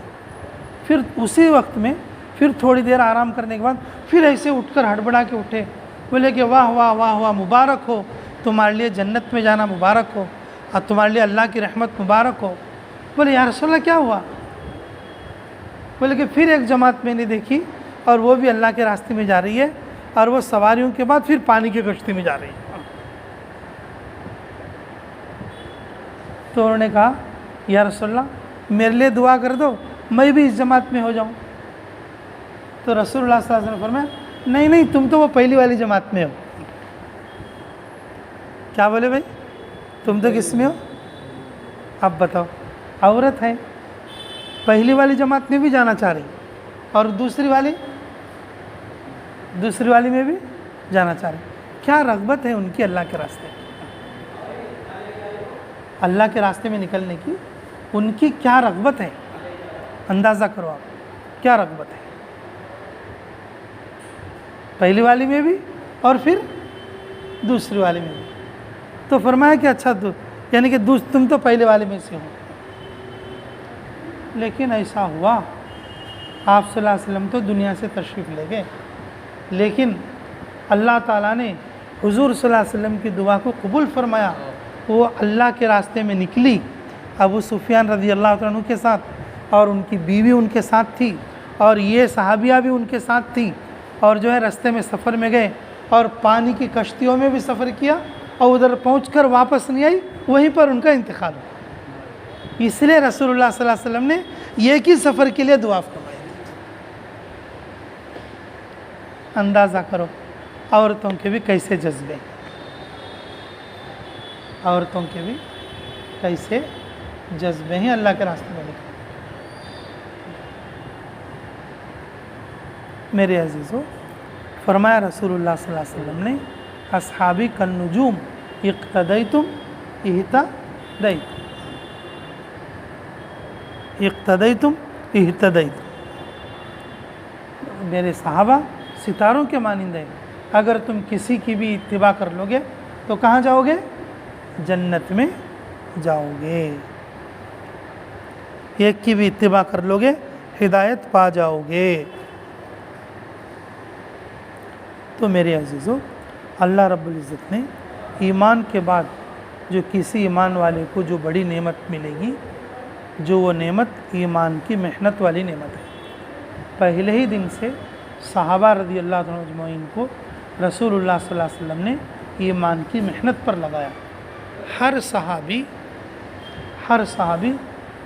پھر اسی وقت میں پھر تھوڑی دیر آرام کرنے کے بعد پھر ایسے اٹھ کر ہڑبڑا کے اٹھے، بولے کہ واہ واہ واہ واہ، مبارک ہو، تمہارے لیے جنت میں جانا مبارک ہو، اور تمہارے لیے اللہ کی رحمت مبارک ہو۔ بولے یا رسول اللہ کیا ہوا؟ بولے کہ پھر ایک جماعت میں نے دیکھی اور وہ بھی اللہ کے راستے میں جا رہی ہے، اور وہ سواریوں کے بعد پھر پانی کی کشتی میں جا رہی ہے۔ تو انہوں نے کہا یا رسول اللہ میرے لیے دعا کر دو، میں بھی اس جماعت میں ہو جاؤں۔ تو رسول اللہ صلی اللہ علیہ وسلم نے فرمایا نہیں نہیں، تم تو وہ پہلی والی جماعت میں ہو۔ کیا بولے بھائی؟ تم تو کس میں ہو؟ اب بتاؤ، عورت ہے، پہلی والی جماعت میں بھی جانا چاہ رہی، اور دوسری والی میں بھی جانا چاہ رہی۔ کیا رغبت ہے ان کی اللہ کے راستے، اللہ کے راستے میں نکلنے کی ان کی کیا رغبت ہے، اندازہ کرو آپ کیا رغبت ہے، پہلی والی میں بھی اور پھر دوسری والی میں بھی۔ تو فرمایا کہ اچھا یعنی کہ تم تو پہلے والے میں سے ہو۔ لیکن ایسا ہوا آپ صلی اللہ علیہ وسلم تو دنیا سے تشریف لے گئے، لیکن اللہ تعالیٰ نے حضور صلی اللہ علیہ وسلم کی دعا کو قبول فرمایا، وہ اللہ کے راستے میں نکلی ابو سفیان رضی اللہ عنہ کے ساتھ، اور ان کی بیوی ان کے ساتھ تھی، اور یہ صحابیہ بھی ان کے ساتھ تھی، اور جو ہے راستے میں سفر میں گئے اور پانی کی کشتیوں میں بھی سفر کیا، اور ادھر پہنچ کر واپس نہیں آئی، وہیں پر ان کا انتقال ہوا۔ اس لیے رسول اللہ صلی اللہ علیہ وسلم نے ایک ہی سفر کے لیے دعا فرمائی۔ اندازہ کرو عورتوں کے بھی کیسے جذبے، عورتوں کے بھی کیسے جذبے ہیں اللہ کے راستے میں نکلے۔ میرے عزیزو، فرمایا رسول اللہ صلی اللہ علیہ وسلم نے اصحابی کالنجوم اقتدیتم اقتدیتم میرے صحابہ ستاروں کے مانند ہیں، اگر تم کسی کی بھی اتباع کر لو گے تو کہاں جاؤ گے؟ جنت میں جاؤ گے، ایک کی بھی اتباع کر لو گے ہدایت پا جاؤ گے۔ تو میرے عزیزو، اللہ رب العزت نے ایمان کے بعد جو کسی ایمان والے کو جو بڑی نعمت ملے گی، جو وہ نعمت ایمان کی محنت والی نعمت ہے۔ پہلے ہی دن سے صحابہ رضی اللہ عنہ اجمعین کو رسول اللہ صلی اللہ علیہ وسلم نے ایمان کی محنت پر لگایا۔ ہر صحابی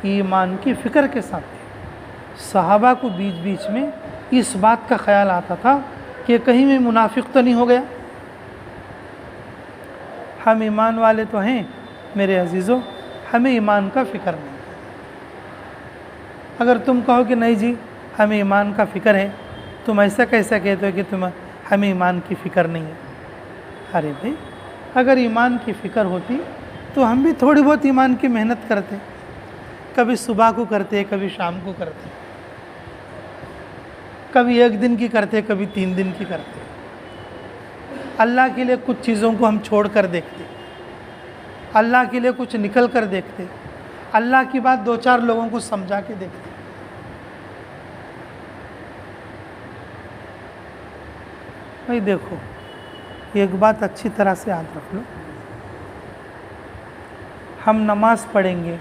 ایمان کی فکر کے ساتھ تھے۔ صحابہ کو بیچ بیچ میں اس بات کا خیال آتا تھا کہ کہیں میں منافق تو نہیں ہو گیا۔ ہم ایمان والے تو ہیں میرے عزیزوں، ہمیں ایمان کا فکر نہیں۔ اگر تم کہو کہ نہیں جی ہمیں ایمان کا فکر ہے، تم ایسا کیسا کہتے ہو کہ ہمیں ایمان کی فکر نہیں ہے؟ ارے بھائی، اگر ایمان کی فکر ہوتی تو ہم بھی تھوڑی بہت ایمان کی محنت کرتے، کبھی صبح کو کرتے، کبھی شام کو کرتے، کبھی 1 دن کی کرتے، کبھی 3 دن کی کرتے۔ اللہ کے لیے کچھ چیزوں کو ہم چھوڑ کر دیکھتے، اللہ کے لیے کچھ نکل کر دیکھتے، اللہ کی بات 2-4 لوگوں کو سمجھا کے دیکھتے۔ بھائی دیکھو، ایک بات اچھی طرح سے یاد رکھ لو، ہم نماز پڑھیں گے،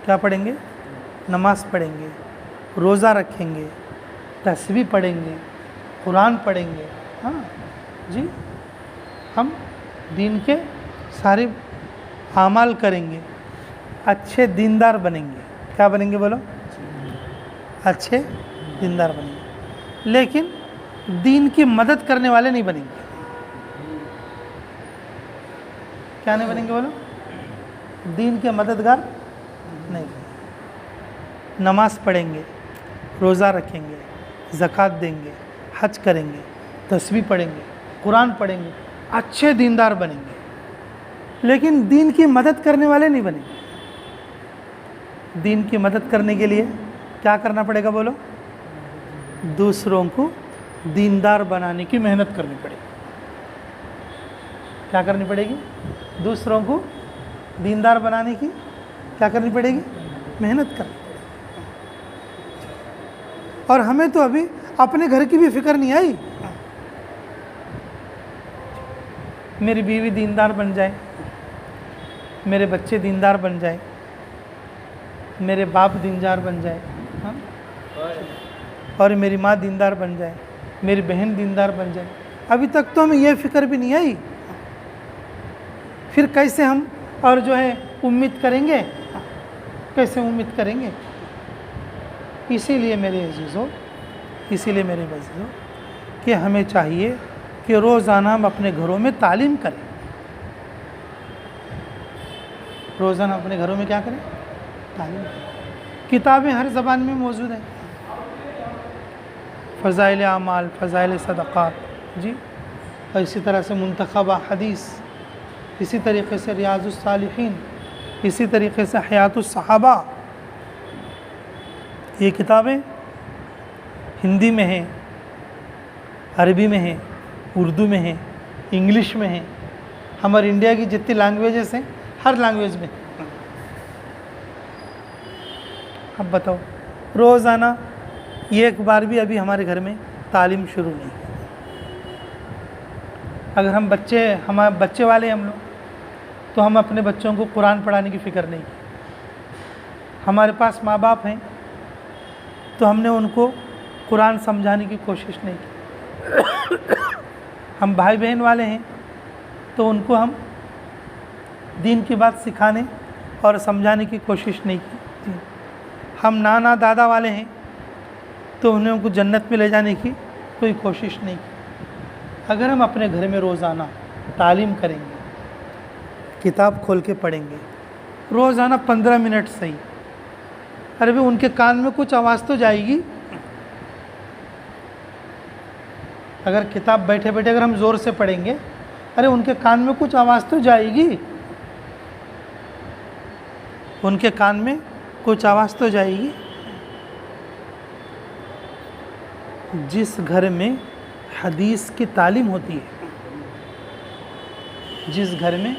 کیا پڑھیں گے؟ نماز پڑھیں گے، روزہ رکھیں گے، تسبیح پڑھیں گے، قرآن پڑھیں گے، ہاں جی، ہم دین کے سارے اعمال کریں گے، اچھے دیندار بنیں گے۔ کیا بنیں گے بولو؟ اچھے دیندار بنیں گے، لیکن دین کی مدد کرنے والے نہیں بنیں گے۔ کیا نہیں بنیں گے بولو؟ دین کے مددگار نہیں بنیں گے۔ نماز پڑھیں گے، روزہ رکھیں گے، زکوٰۃ دیں گے، حج کریں گے، تسبیح پڑھیں گے، قرآن پڑھیں گے، اچھے دیندار بنیں گے، لیکن دین کی مدد کرنے والے نہیں بنیں گے۔ دین کی مدد کرنے کے لیے کیا کرنا پڑے گا بولو؟ دوسروں کو دیندار بنانے کی محنت کرنی پڑے گی۔ کیا کرنی پڑے گی؟ دوسروں کو دیندار بنانے کی کیا کرنی پڑے گی؟ محنت کرنی پڑے گی۔ اور ہمیں تو ابھی اپنے گھر کی بھی فکر نہیں آئی، میری بیوی دیندار بن جائے، میرے بچے دیندار بن جائے، میرے باپ دیندار بن جائے، اور میری ماں دیندار بن جائے، میری بہن دیندار بن جائے۔ ابھی تک تو ہمیں یہ فکر بھی نہیں آئی، پھر کیسے ہم اور جو ہے امید کریں گے؟ کیسے امید کریں گے؟ اسی لیے میرے عزیزوں، کہ ہمیں چاہیے کہ روزانہ ہم اپنے گھروں میں تعلیم کریں۔ روزانہ اپنے گھروں میں کیا کریں؟ تعلیم کریں۔ کتابیں ہر زبان میں موجود ہیں، فضائل اعمال، فضائل صدقات، جی، اور اسی طرح سے منتخبہ حدیث، اسی طریقے سے ریاض الصالحین، اسی طریقے سے حیات الصحابہ۔ یہ کتابیں ہندی میں ہیں، عربی میں ہیں، اردو میں ہیں، انگلش میں ہیں، ہمارے انڈیا کی جتنی لینگویجز ہیں ہر لینگویج میں۔ اب بتاؤ، روزانہ ایک بار بھی ابھی ہمارے گھر میں تعلیم شروع نہیں۔ اگر ہمارے بچے والے ہم لوگ، تو ہم اپنے بچوں کو قرآن پڑھانے کی فکر نہیں کی۔ ہمارے پاس ماں باپ ہیں تو ہم نے ان کو قرآن سمجھانے کی کوشش نہیں کی۔ ہم بھائی بہن والے ہیں تو ان کو ہم دین کی بات سکھانے اور سمجھانے کی کوشش نہیں کی۔ ہم نانا دادا والے ہیں تو انہیں ان کو جنت میں لے جانے کی کوئی کوشش نہیں کی۔ اگر ہم اپنے گھر میں روزانہ تعلیم کریں گے، کتاب کھول کے پڑھیں گے، روزانہ 15 منٹ صحیح، ارے بھی ان کے کان میں کچھ آواز تو جائے گی۔ اگر کتاب بیٹھے بیٹھے اگر ہم زور سے پڑھیں گے، ارے ان کے کان میں کچھ آواز تو جائے گی، ان کے کان میں کچھ آواز تو جائے گی۔ جس گھر میں حدیث کی تعلیم ہوتی ہے، جس گھر میں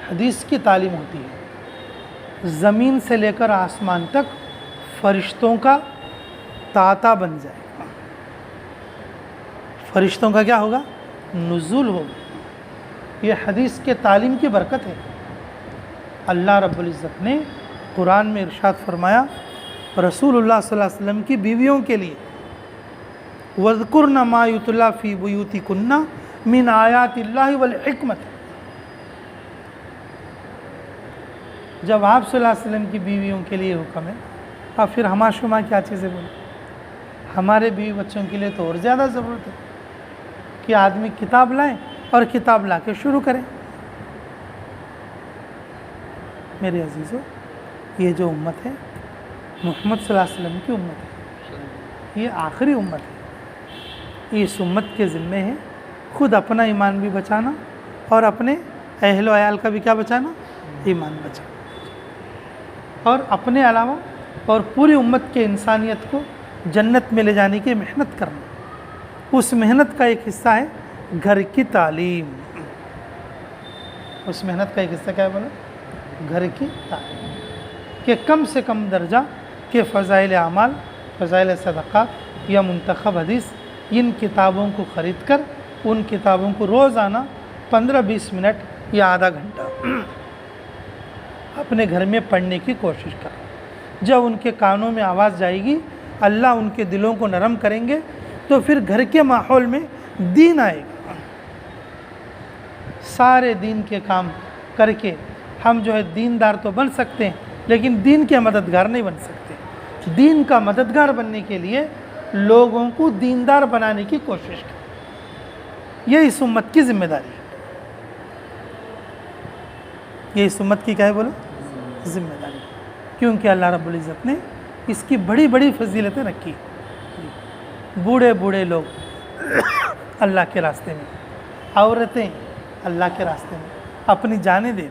حدیث کی تعلیم ہوتی ہے، زمین سے لے کر آسمان تک فرشتوں کا تاتا بن جائے گا، فرشتوں کا کیا ہوگا؟ نزول ہوگا۔ یہ حدیث کے تعلیم کی برکت ہے۔ اللہ رب العزت نے قرآن میں ارشاد فرمایا رسول اللہ صلی اللہ علیہ وسلم کی بیویوں کے لیے، وَاذْكُرْنَ مَا يُتْلَى فِي بُيُوتِكُنَّ مِنْ آیَاتِ اللَّهِ وَالْحِکْمَةِ۔ جب آپ صلی اللہ علیہ وسلم کی بیویوں کے لیے حکم ہے، اور پھر ہما شما کیا چیزیں بولے؟ ہمارے بیوی بچوں کے لیے تو اور زیادہ ضرورت ہے کہ آدمی کتاب لائیں اور کتاب لا کے شروع کریں۔ میرے عزیزو، یہ جو امت ہے محمد صلی اللہ علیہ وسلم کی امت ہے، یہ آخری امت ہے۔ اس امت کے ذمے ہے خود اپنا ایمان بھی بچانا اور اپنے اہل و عیال کا بھی کیا بچانا؟ ایمان بچانا، اور اپنے علاوہ اور پوری امت کے انسانیت کو جنت میں لے جانے کی محنت کرنا۔ اس محنت کا ایک حصہ ہے گھر کی تعلیم۔ اس محنت کا ایک حصہ کیا ہے بولو؟ گھر کی تعلیم، کہ کم سے کم درجہ کہ فضائل اعمال، فضائل صدقات یا منتخب حدیث، ان کتابوں کو خرید کر ان کتابوں کو روزانہ 15-20 منٹ یا آدھا گھنٹہ اپنے گھر میں پڑھنے کی کوشش کریں۔ جب ان کے کانوں میں آواز جائے گی، اللہ ان کے دلوں کو نرم کریں گے، تو پھر گھر کے ماحول میں دین آئے گا۔ سارے دین کے کام کر کے ہم جو ہے دیندار تو بن سکتے ہیں، لیکن دین کے مددگار نہیں بن سکتے۔ دین کا مددگار بننے کے لیے لوگوں کو دیندار بنانے کی کوشش کریں، یہ اس امت کی ذمہ داری ہے۔ یہ اس امت کی کیا ہے بولو؟ ذمہ داری، کیونکہ اللہ رب العزت نے اس کی بڑی بڑی فضیلتیں رکھی۔ بوڑھے بوڑھے لوگ اللہ کے راستے میں، عورتیں اللہ کے راستے میں اپنی جانیں دے دیں۔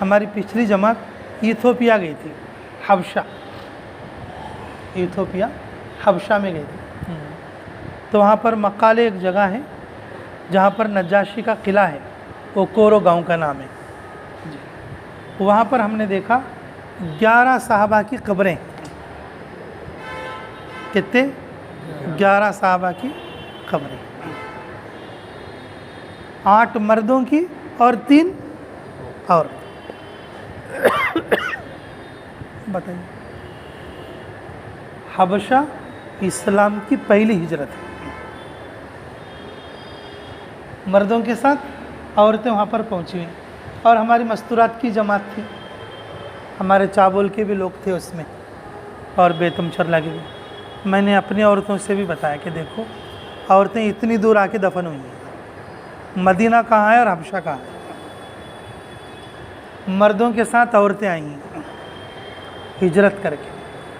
ہماری پچھلی جماعت ایتھوپیا گئی تھی، حبشہ، ایتھوپیا حبشہ میں گئی تھی۔ تو وہاں پر مقالے ایک جگہ ہے جہاں پر نجاشی کا قلعہ ہے، وہ کورو گاؤں کا نام ہے۔ وہاں پر ہم نے دیکھا 11 صحابہ کی قبریں۔ کتنے؟ 11 صحابہ کی قبریں، 8 مردوں کی اور 3 عورتیں۔ بتائیے، حبشہ اسلام کی پہلی ہجرت ہے، مردوں کے ساتھ عورتیں وہاں پر پہنچی ہوئی، اور ہماری مستورات کی جماعت تھی، ہمارے چابول کے بھی لوگ تھے اس میں، اور بیتم چرلا کے بھی۔ میں نے اپنی عورتوں سے بھی بتایا کہ دیکھو عورتیں اتنی دور آ کے دفن ہوئی ہیں، مدینہ کہاں ہے اور حبشہ کہاں ہے، مردوں کے ساتھ عورتیں آئی ہیں ہجرت کر کے،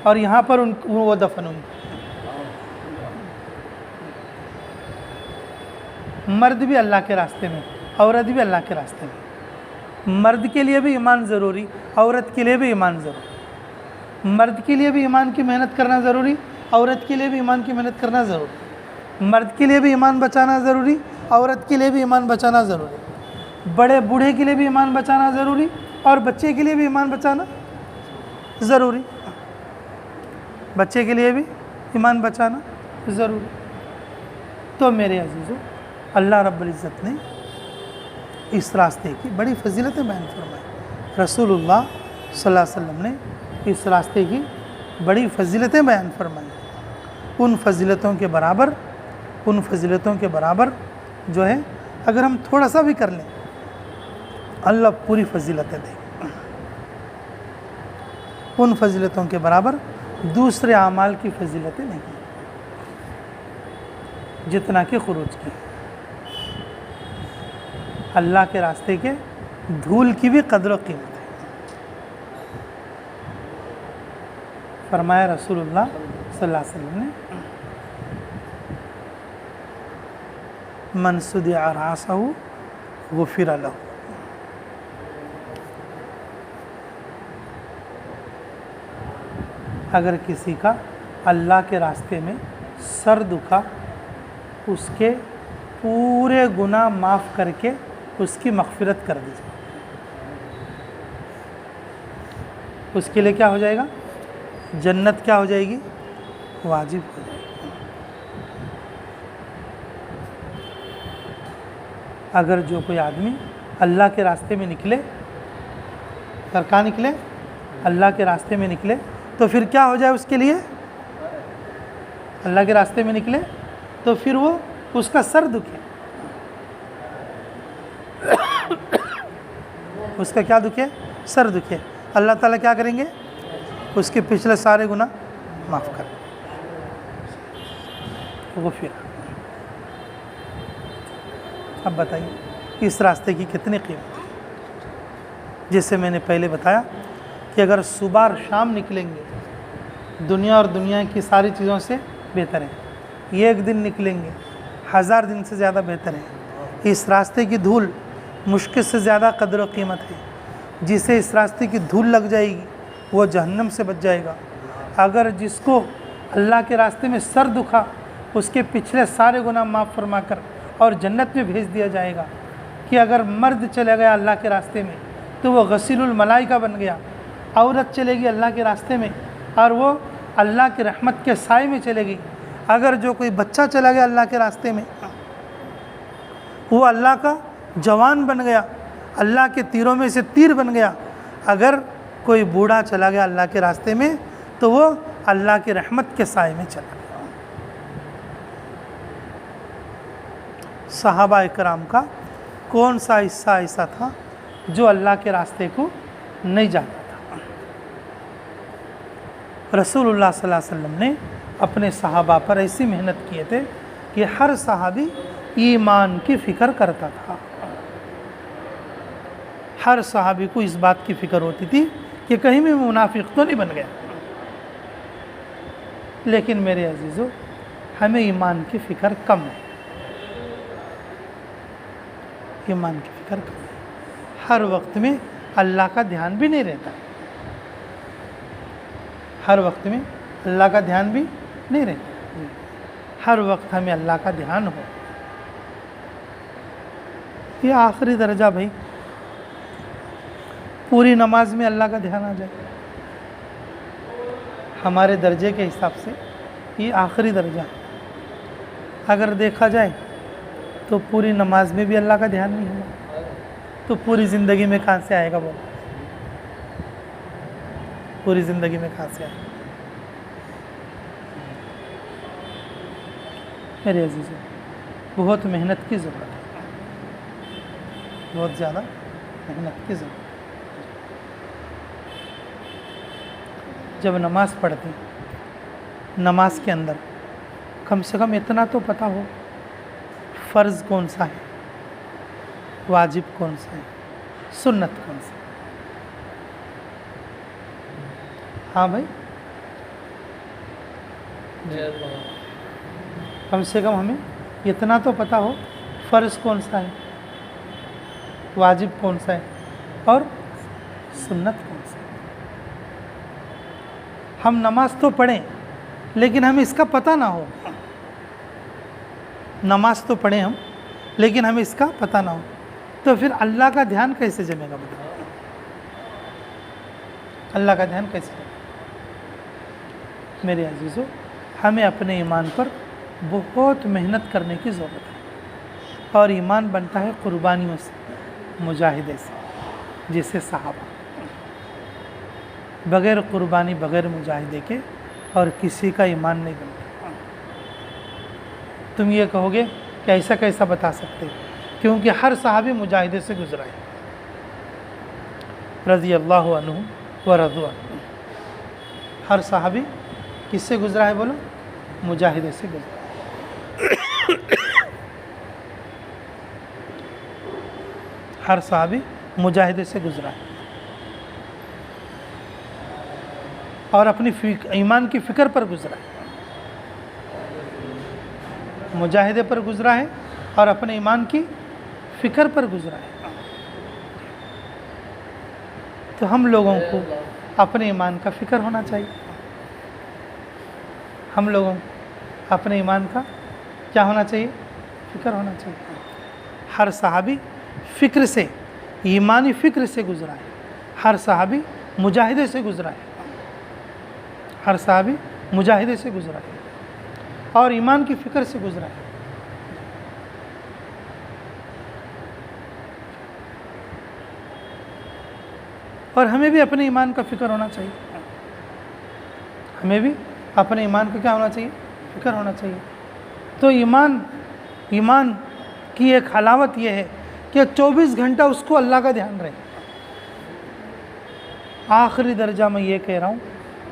اور یہاں پر وہ دفن ہوئی۔ مرد بھی اللہ کے راستے میں، عورت بھی اللہ کے راستے میں۔ مرد کے لیے بھی ایمان ضروری، عورت کے لیے بھی ایمان ضروری۔ مرد کے لیے بھی ایمان کی محنت کرنا ضروری، عورت کے لیے بھی ایمان کی محنت کرنا ضروری۔ مرد کے لیے بھی ایمان بچانا ضروری، عورت کے لیے بھی ایمان بچانا ضروری۔ بڑے بوڑھے کے لیے بھی ایمان بچانا ضروری، اور بچے کے لیے بھی ایمان بچانا ضروری۔ بچے کے لیے بھی ایمان بچانا ضروری۔ تو میرے عزیزو، اللہ رب العزت نے اس راستے کی بڑی فضیلتیں بیان فرمائی۔ رسول اللہ صلی اللہ علیہ وسلم نے اس راستے کی بڑی فضیلتیں بیان فرمائی۔ ان فضیلتوں کے برابر جو ہے اگر ہم تھوڑا سا بھی کر لیں، اللہ پوری فضیلتیں دے۔ ان فضیلتوں کے برابر دوسرے اعمال کی فضیلتیں نہیں، جتنا کہ خروج کی، اللہ کے راستے کے دھول کی بھی قدر و قیمت ہے۔ فرمایا رسول اللہ صلی اللہ علیہ وسلم نے، من صدع راسہ غفر لہ۔ اگر کسی کا اللہ کے راستے میں سر دکھا، اس کے پورے گناہ معاف کر کے اس کی مغفرت کر دی جائے، اس کے لیے کیا ہو جائے گا؟ جنت کیا ہو جائے گی؟ واجب ہو جائے گی۔ اگر جو کوئی آدمی اللہ کے راستے میں نکلے، اگر کہاں نکلے؟ اللہ کے راستے میں نکلے، تو پھر کیا ہو جائے اس کے لیے؟ اللہ کے راستے میں نکلے تو پھر وہ اس کا سر دکھے، اس کا کیا دکھے؟ سر دکھے۔ اللہ تعالیٰ کیا کریں گے؟ اس کے پچھلے سارے گناہ معاف کر وہ پھر۔ اب بتائیے اس راستے کی کتنی قیمت ہے؟ جیسے میں نے پہلے بتایا کہ اگر صبح اور شام نکلیں گے دنیا اور دنیا کی ساری چیزوں سے بہتر ہے، ایک دن نکلیں گے 1000 دن سے زیادہ بہتر ہے۔ اس راستے کی دھول مشکل سے زیادہ قدر و قیمت ہے۔ جسے اس راستے کی دھول لگ جائے گی وہ جہنم سے بچ جائے گا۔ اگر جس کو اللہ کے راستے میں سر دکھا اس کے پچھلے سارے گناہ معاف فرما کر اور جنت میں بھیج دیا جائے گا۔ کہ اگر مرد چلے گیا اللہ کے راستے میں تو وہ غسیل الملائکہ بن گیا، عورت چلے گی اللہ کے راستے میں اور وہ اللہ کی رحمت کے سائے میں چلے گی۔ اگر جو کوئی بچہ چلا گیا اللہ کے راستے میں وہ اللہ کا جوان بن گیا، اللہ کے تیروں میں سے تیر بن گیا۔ اگر کوئی بوڑھا چلا گیا اللہ کے راستے میں تو وہ اللہ کی رحمت کے سائے میں چلا گیا۔ صحابہ اکرام کا کون سا حصہ ایسا تھا جو اللہ کے راستے کو نہیں جاتا تھا؟ رسول اللہ صلی اللہ علیہ وسلم نے اپنے صحابہ پر ایسی محنت کیے تھے کہ ہر صحابی ایمان کی فکر کرتا تھا۔ ہر صحابی کو اس بات کی فکر ہوتی تھی کہ کہیں بھی منافق تو نہیں بن گیا۔ لیکن میرے عزیزو ہمیں ایمان کی فکر کم ہے، ایمان کی فکر کم ہے۔ ہر وقت میں اللہ کا دھیان بھی نہیں رہتا، ہر وقت میں اللہ کا دھیان بھی نہیں رہتا۔ ہر وقت ہمیں اللہ کا دھیان ہو۔ یہ آخری درجہ بھائی، پوری نماز میں اللہ کا دھیان آ جائے۔ ہمارے درجے کے حساب سے یہ آخری درجہ ہے۔ اگر دیکھا جائے تو پوری نماز میں بھی اللہ کا دھیان نہیں ہوگا تو پوری زندگی میں کہاں سے آئے گا وہ؟ پوری زندگی میں کہاں سے آئے گا؟ میرے عزیزوں بہت محنت کی ضرورت ہے، بہت زیادہ محنت کی ضرورت ہے۔ جب نماز پڑھتے ہیں نماز کے اندر کم سے کم اتنا تو پتہ ہو فرض کون سا ہے، واجب کون سا ہے، سنت کون سا ہے۔ ہاں بھائی، کم سے کم ہمیں اتنا تو پتہ ہو فرض کون سا ہے، واجب کون سا ہے اور سنت کون سا ہے۔ ہم نماز تو پڑھیں لیکن ہمیں اس کا پتہ نہ ہو، نماز تو پڑھیں ہم لیکن ہمیں اس کا پتہ نہ ہو تو پھر اللہ کا دھیان کیسے جمے گا؟ بتائیں، اللہ کا دھیان کیسے جمے گا؟ میرے عزیزو ہمیں اپنے ایمان پر بہت محنت کرنے کی ضرورت ہے، اور ایمان بنتا ہے قربانیوں سے، مجاہدے سے، جیسے صحابہ بغیر قربانی بغیر مجاہدے کے اور کسی کا ایمان نہیں بنتا۔ تم یہ کہو گے کہ ایسا کیسا بتا سکتے؟ کیونکہ ہر صحابی مجاہدے سے گزرا ہے، رضی اللہ عنہ ورضوا عنہ۔ ہر صحابی کس سے گزرا ہے بولو؟ مجاہدے سے گزرا۔ ہر صحابی مجاہدے سے گزرا ہے اور اپنی ایمان کی فکر پر گزرا ہے، مجاہدے پر گزرا ہے اور اپنے ایمان کی فکر پر گزرا ہے۔ تو ہم لوگوں کو اپنے ایمان کا فکر ہونا چاہیے، ہم لوگوں کو اپنے ایمان کا کیا ہونا چاہیے؟ فکر ہونا چاہیے. ہر صحابی فکر سے، ایمانی فکر سے گزرا ہے. ہر صحابی مجاہدے سے گزرا ہے. ہر صحابی مجاہدے سے گزرا ہے اور ایمان کی فکر سے گزرا ہے. اور ہمیں بھی اپنے ایمان کا فکر ہونا چاہیے. ہمیں بھی اپنے ایمان کا کیا ہونا چاہیے؟ فکر ہونا چاہیے. تو ایمان کی ایک حلاوت یہ ہے کہ 24 گھنٹہ اس کو اللہ کا دھیان رہے. آخری درجہ میں یہ کہہ رہا ہوں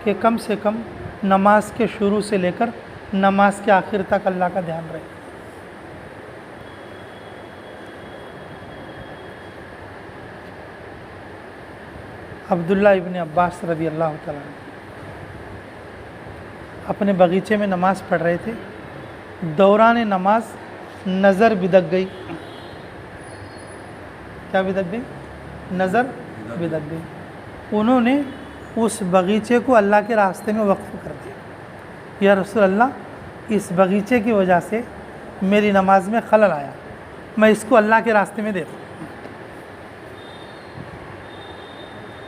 کہ کم سے کم نماز کے شروع سے لے کر نماز کے آخر تک اللہ کا دھیان رہے. عبداللہ ابن عباس رضی اللہ تعالیٰ عنہ اپنے بغیچے میں نماز پڑھ رہے تھے. دوران نماز نظر بدک گئی. کیا بدک گئی؟ نظر بدک گئی. انہوں نے اس بغیچے کو اللہ کے راستے میں وقف کر دیا. یا رسول اللہ، اس بغیچے کی وجہ سے میری نماز میں خلل آیا، میں اس کو اللہ کے راستے میں دیتا ہوں.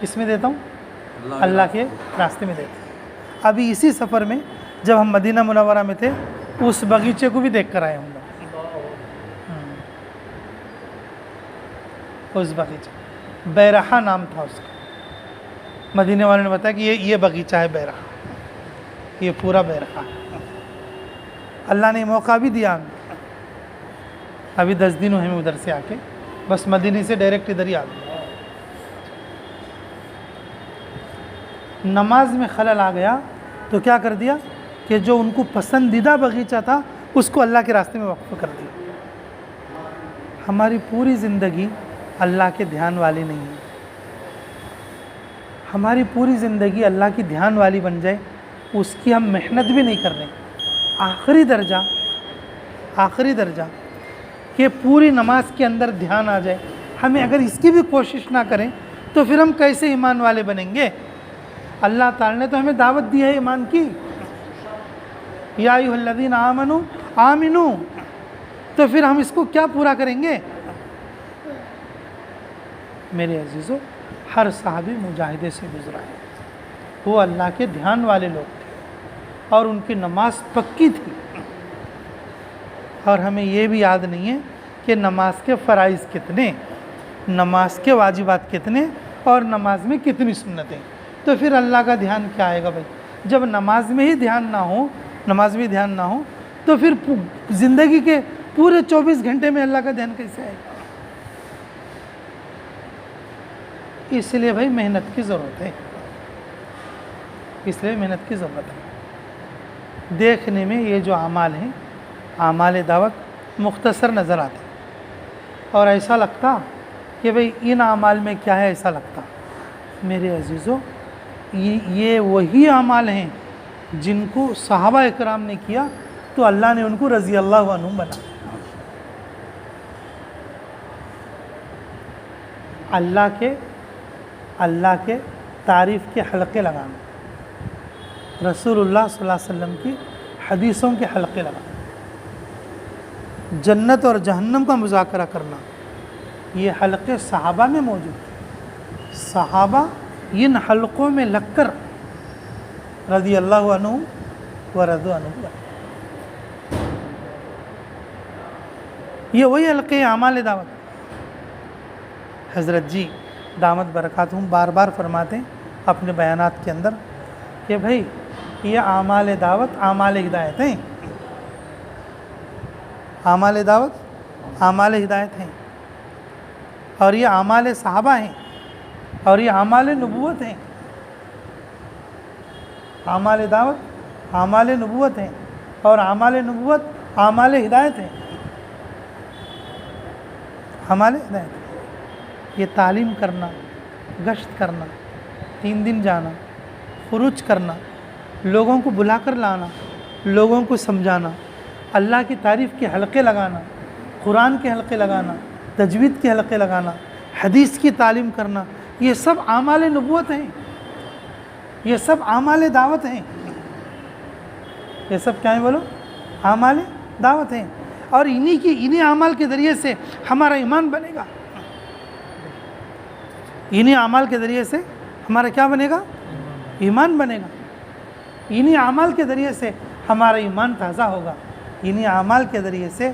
کس میں دیتا ہوں؟ اللہ کے راستے میں دیتا ہوں. ابھی اسی سفر میں جب ہم مدینہ منورہ میں تھے، اس بغیچے کو بھی دیکھ کر آئے ہوں گے. اس بغیچے بیرحہ نام تھا اس کا. مدینے والوں نے بتایا کہ یہ بغیچہ ہے بیرحہ، یہ پورا بیرحہ ہے. اللہ نے موقع بھی دیا ہمیں. ابھی 10 دن ہوئے ہمیں ادھر سے آ کے، بس مدینے سے ڈائریکٹ ادھر ہی آ گئے. نماز میں خلل آ گیا تو کیا کر دیا کہ جو ان کو پسندیدہ بغیچہ تھا اس کو اللہ کے راستے میں وقف کر دیا. ہماری پوری زندگی اللہ کے دھیان والی نہیں ہے. ہماری پوری زندگی اللہ کی دھیان والی بن جائے، اس کی ہم محنت بھی نہیں کر رہے. آخری درجہ کہ پوری نماز کے اندر دھیان آ جائے، ہمیں اگر اس کی بھی کوشش نہ کریں تو پھر ہم کیسے ایمان والے بنیں گے؟ اللہ تعالی نے تو ہمیں دعوت دی ہے ایمان کی. یا ایھا الذین آمنوا آمنوا، تو پھر ہم اس کو کیا پورا کریں گے؟ میرے عزیزو، ہر صحابی مجاہدے سے گزرا ہے. وہ اللہ کے دھیان والے لوگ تھے اور ان کی نماز پکی تھی. اور ہمیں یہ بھی یاد نہیں ہے کہ نماز کے فرائض کتنے، نماز کے واجبات کتنے اور نماز میں کتنی سنتیں. تو پھر اللہ کا دھیان کیا آئے گا بھائی؟ جب نماز میں ہی دھیان نہ ہو تو پھر زندگی کے پورے 24 گھنٹے میں اللہ کا دھیان کیسے آئے گا؟ اس لیے بھائی محنت کی ضرورت ہے. دیکھنے میں یہ جو اعمال ہیں، اعمال دعوت مختصر نظر آتے اور ایسا لگتا کہ بھئی ان اعمال میں کیا ہے، ایسا لگتا. میرے عزیزو، یہ وہی اعمال ہیں جن کو صحابہ اکرام نے کیا تو اللہ نے ان کو رضی اللہ عنہم بنا. اللہ کے تعریف کے حلقے لگانا، رسول اللہ صلی اللہ علیہ وسلم کی حدیثوں کے حلقے لگانا، جنت اور جہنم کا مذاکرہ کرنا، یہ حلقے صحابہ میں موجود ہیں. صحابہ ان حلقوں میں لگ کر رضی اللہ عنہ و رضوا عنہ. یہ وہی حلقے اعمال دعوت. حضرت جی دامت برکاتہم بار بار فرماتے ہیں اپنے بیانات کے اندر کہ بھائی یہ اعمال دعوت اعمال ہدایت ہیں. اعمال دعوت اعمال ہدایت ہیں اور یہ اعمال صحابہ ہیں اور یہ اعمال نبوت ہیں. اعمال دعوت اعمال نبوت ہیں اور اعمال نبوت اعمال ہدایت ہیں. اعمال ہدایت. یہ تعلیم کرنا، گشت کرنا، 3 دن جانا، خروج کرنا، لوگوں کو بلا کر لانا، لوگوں کو سمجھانا، اللہ کی تعریف کے حلقے لگانا، قرآن کے حلقے لگانا، تجوید کے حلقے لگانا، حدیث کی تعلیم کرنا، یہ سب اعمال نبوت ہیں. یہ سب اعمال دعوت ہیں. یہ سب کیا ہیں بولو؟ اعمال دعوت ہیں. اور انہی اعمال کے ذریعے سے ہمارا ایمان بنے گا. انہی اعمال کے ذریعے سے ہمارا کیا بنے گا؟ ایمان بنے گا. انہی اعمال کے ذریعے سے ہمارا ایمان تازہ ہوگا. انہی اعمال کے ذریعے سے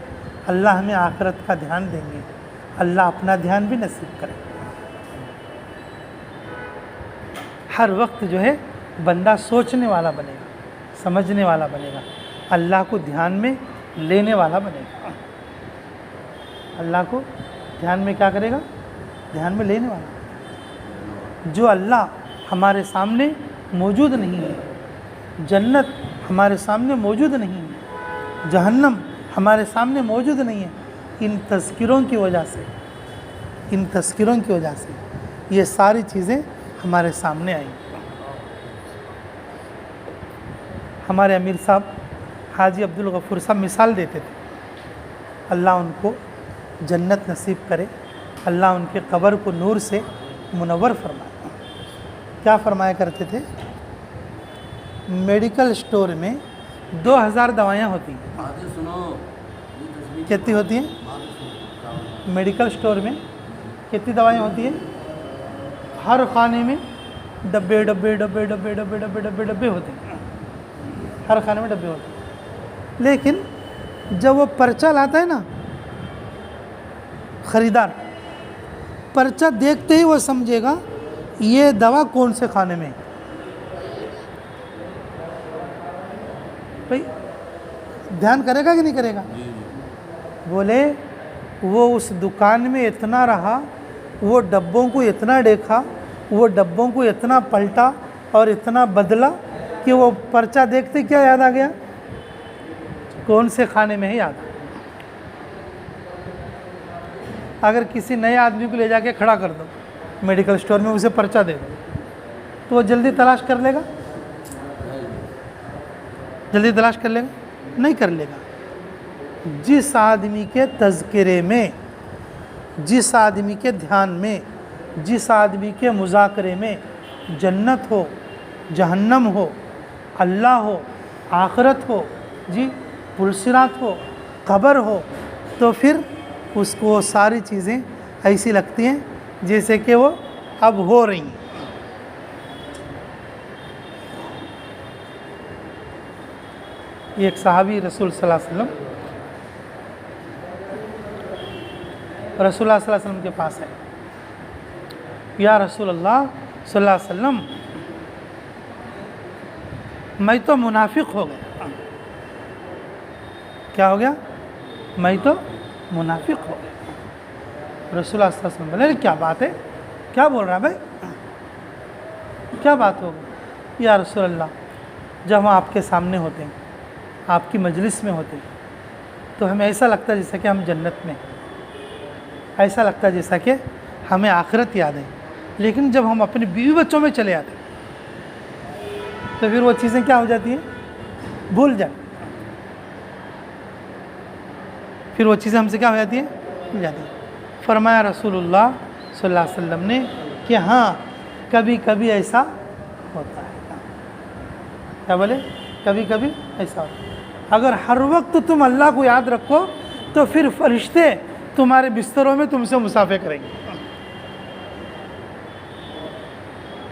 اللہ ہمیں آخرت کا دھیان دیں گے. اللہ اپنا دھیان بھی نصیب کرے. ہر وقت جو ہے بندہ سوچنے والا بنے گا, سمجھنے والا بنے گا, اللہ کو دھیان میں لینے والا بنے گا. اللہ کو دھیان میں کیا کرے گا؟ دھیان میں لینے والا. جو اللہ ہمارے سامنے موجود نہیں ہے, جنت ہمارے سامنے موجود نہیں ہے, جہنم ہمارے سامنے موجود نہیں ہے, ان تذکروں کی وجہ سے یہ ساری چیزیں ہمارے سامنے آئیں. ہمارے امیر صاحب حاجی عبدالغفور صاحب مثال دیتے تھے, اللہ ان کو جنت نصیب کرے, اللہ ان کے قبر کو نور سے منور فرمائے. کیا فرمایا کرتے تھے؟ میڈیکل سٹور میں 2000 دوائیاں ہوتی ہیں. کتنی ہوتی ہیں؟ میڈیکل سٹور میں کتنی دوائیاں ہوتی ہیں؟ ہر خانے میں ڈبے ڈبے ڈبے ڈبے ڈبے ڈبے ڈبے ڈبے ہوتے ہیں. ہر خانے میں ڈبے ہوتے ہیں. لیکن جب وہ پرچہ لاتا ہے نا خریدار, پرچہ دیکھتے ہی وہ سمجھے گا یہ دوا کون سے خانے میں ہے. بھائی دھیان کرے گا کہ نہیں کرے گا؟ بولے وہ اس دکان میں اتنا رہا, وہ ڈبوں کو اتنا دیکھا, وہ ڈبوں کو اتنا پلٹا اور اتنا بدلا کہ وہ پرچہ دیکھتے کیا یاد آ گیا؟ کون سے خانے میں ہے یاد. اگر کسی نئے آدمی کو لے جا کے کھڑا کر دو میڈیکل سٹور میں, اسے پرچہ دے دو, تو وہ جلدی تلاش کر لے گا؟ جلدی تلاش کر لے گا؟ نہیں کر لے گا. جس آدمی کے تذکرے میں, جس آدمی کے دھیان میں, جس آدمی کے مذاکرے میں جنت ہو, جہنم ہو, اللہ ہو, آخرت ہو, جی پلسرات ہو, قبر ہو, تو پھر اس کو وہ ساری چیزیں ایسی لگتی ہیں جیسے کہ وہ اب ہو رہی ہیں. ایک صحابی رسول صلی اللہ علیہ وسلم صلی اللہ علیہ وسلم کے پاس ہے. یا رسول اللہ صلی اللہ علیہ وسلم, میں تو منافق ہو گیا. کیا ہو گیا؟ میں تو منافق ہو گیا. رسول اللہ صلی اللہ علیہ وسلم بولے کیا بات ہے؟ کیا بول رہا ہے بھائی؟ کیا بات ہوگی؟ یا رسول اللہ, جب ہم آپ کے سامنے ہوتے ہیں, آپ کی مجلس میں ہوتے ہیں, تو ہمیں ایسا لگتا ہے جیسا کہ ہم جنت میں, ایسا لگتا ہے جیسا کہ ہمیں آخرت یاد ہے. لیکن جب ہم اپنے بیوی بچوں میں چلے آتے ہیں تو پھر وہ چیزیں کیا ہو جاتی ہیں؟ بھول جاتی. پھر وہ چیزیں ہم سے کیا ہو جاتی ہیں؟ بھول جاتی ہیں. فرمایا رسول اللہ صلی اللہ علیہ وسلم نے کہ ہاں کبھی کبھی ایسا ہوتا ہے. کیا بولے؟ کبھی کبھی ایسا ہوتا ہے. اگر ہر وقت تم اللہ کو یاد رکھو تو پھر فرشتے تمہارے بستروں میں تم سے مسافے کریں گے.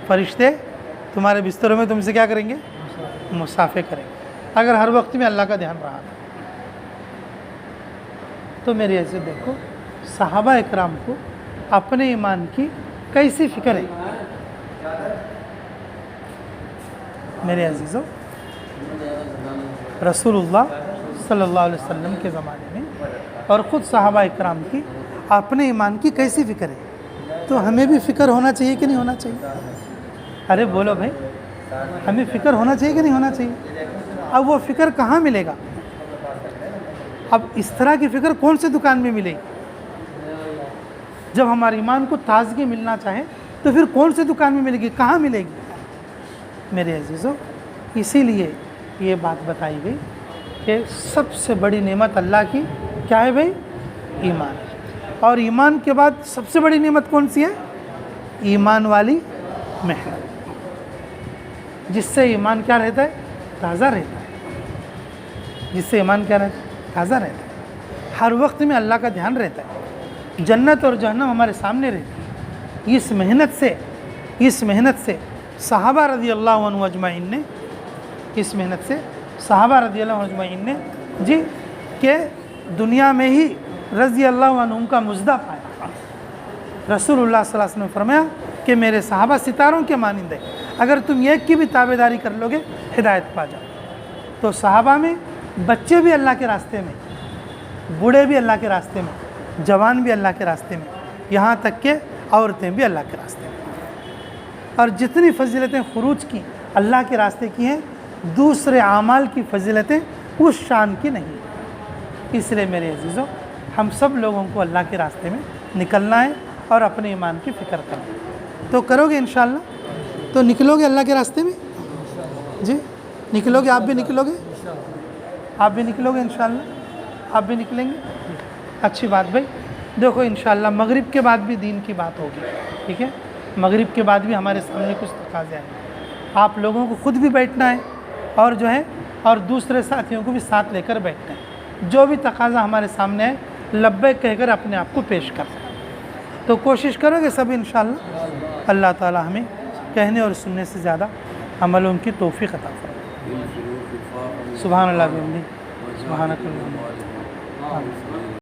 فرشتے تمہارے بستروں میں تم سے کیا کریں گے؟ مسافے کریں گے. اگر ہر وقت میں اللہ کا دھیان رہا تو میری ایسے دیکھو صحابہ اکرام کو اپنے ایمان کی کیسی فکر ہے. میرے عزیزوں, رسول اللہ صلی اللہ علیہ وسلم کے زمانے میں اور خود صحابہ اکرام کی اپنے ایمان کی کیسی فکر ہے, تو ہمیں بھی فکر ہونا چاہیے کہ نہیں ہونا چاہیے؟ ارے بولو بھائی, ہمیں فکر ہونا چاہیے کہ نہیں ہونا چاہیے؟ اب وہ فکر کہاں ملے گا؟ اب اس طرح کی فکر کون سے دکان میں ملے گی؟ جب ہمارے ایمان کو تازگی ملنا چاہے تو پھر کون سے دکان میں ملے گی, کہاں ملے گی؟ میرے عزیزوں, اسی لیے یہ بات بتائی گئی کہ سب سے بڑی نعمت اللہ کی کیا ہے بھائی؟ ایمان. اور ایمان کے بعد سب سے بڑی نعمت کون سی ہے؟ ایمان والی محنت, جس سے ایمان کیا رہتا ہے؟ تازہ رہتا ہے. جس سے ایمان کیا رہتا ہے؟ تازہ رہتا ہے. ہر وقت میں اللہ کا دھیان رہتا ہے، جنت اور جہنم ہمارے سامنے رہتی ہے۔ اس محنت سے صحابہ رضی اللہ عنہ اجمعین نے جی کہ دنیا میں ہی رضی اللہ عنہم کا مژدہ پایا۔ رسول اللہ صلی اللہ علیہ وسلم نے فرمایا کہ میرے صحابہ ستاروں کے مانند ہیں، اگر تم ایک کی بھی تابعداری کر لو گے ہدایت پا جاؤ۔ تو صحابہ میں بچے بھی اللہ کے راستے میں، بوڑھے بھی اللہ کے راستے میں، جوان بھی اللہ کے راستے میں، یہاں تک کہ عورتیں بھی اللہ کے راستے میں۔ اور جتنی فضیلتیں خروج کی اللہ کے راستے کی ہیں، دوسرے اعمال کی فضیلتیں اس شان کی نہیں۔ اس لیے میرے عزیزوں، ہم سب لوگوں کو اللہ کے راستے میں نکلنا ہے اور اپنے ایمان کی فکر کرنا ہے۔ تو کرو گے انشاءاللہ؟ تو نکلو گے اللہ کے راستے میں؟ جی نکلو گے؟ آپ بھی نکلو گے؟ آپ بھی نکلو گے انشاءاللہ؟ آپ بھی نکلیں گے؟ اچھی بات بھائی۔ دیکھو انشاءاللہ مغرب کے بعد بھی دین کی بات ہوگی، ٹھیک ہے؟ مغرب کے بعد بھی ہمارے سامنے کچھ تقاضے آئیں گے، آپ لوگوں کو خود بھی بیٹھنا ہے اور جو ہے اور دوسرے ساتھیوں کو بھی ساتھ لے کر بیٹھنا ہے۔ جو بھی تقاضا ہمارے سامنے ہے لبیک کہہ کر اپنے آپ کو پیش کرنا ہے۔ تو کوشش کرو گے سب انشاءاللہ۔ اللہ تعالی ہمیں کہنے اور سننے سے زیادہ عملوں کی توفیق عطا فرمائے۔ سبحان اللہ بحمدہ، سبحانک اللہم۔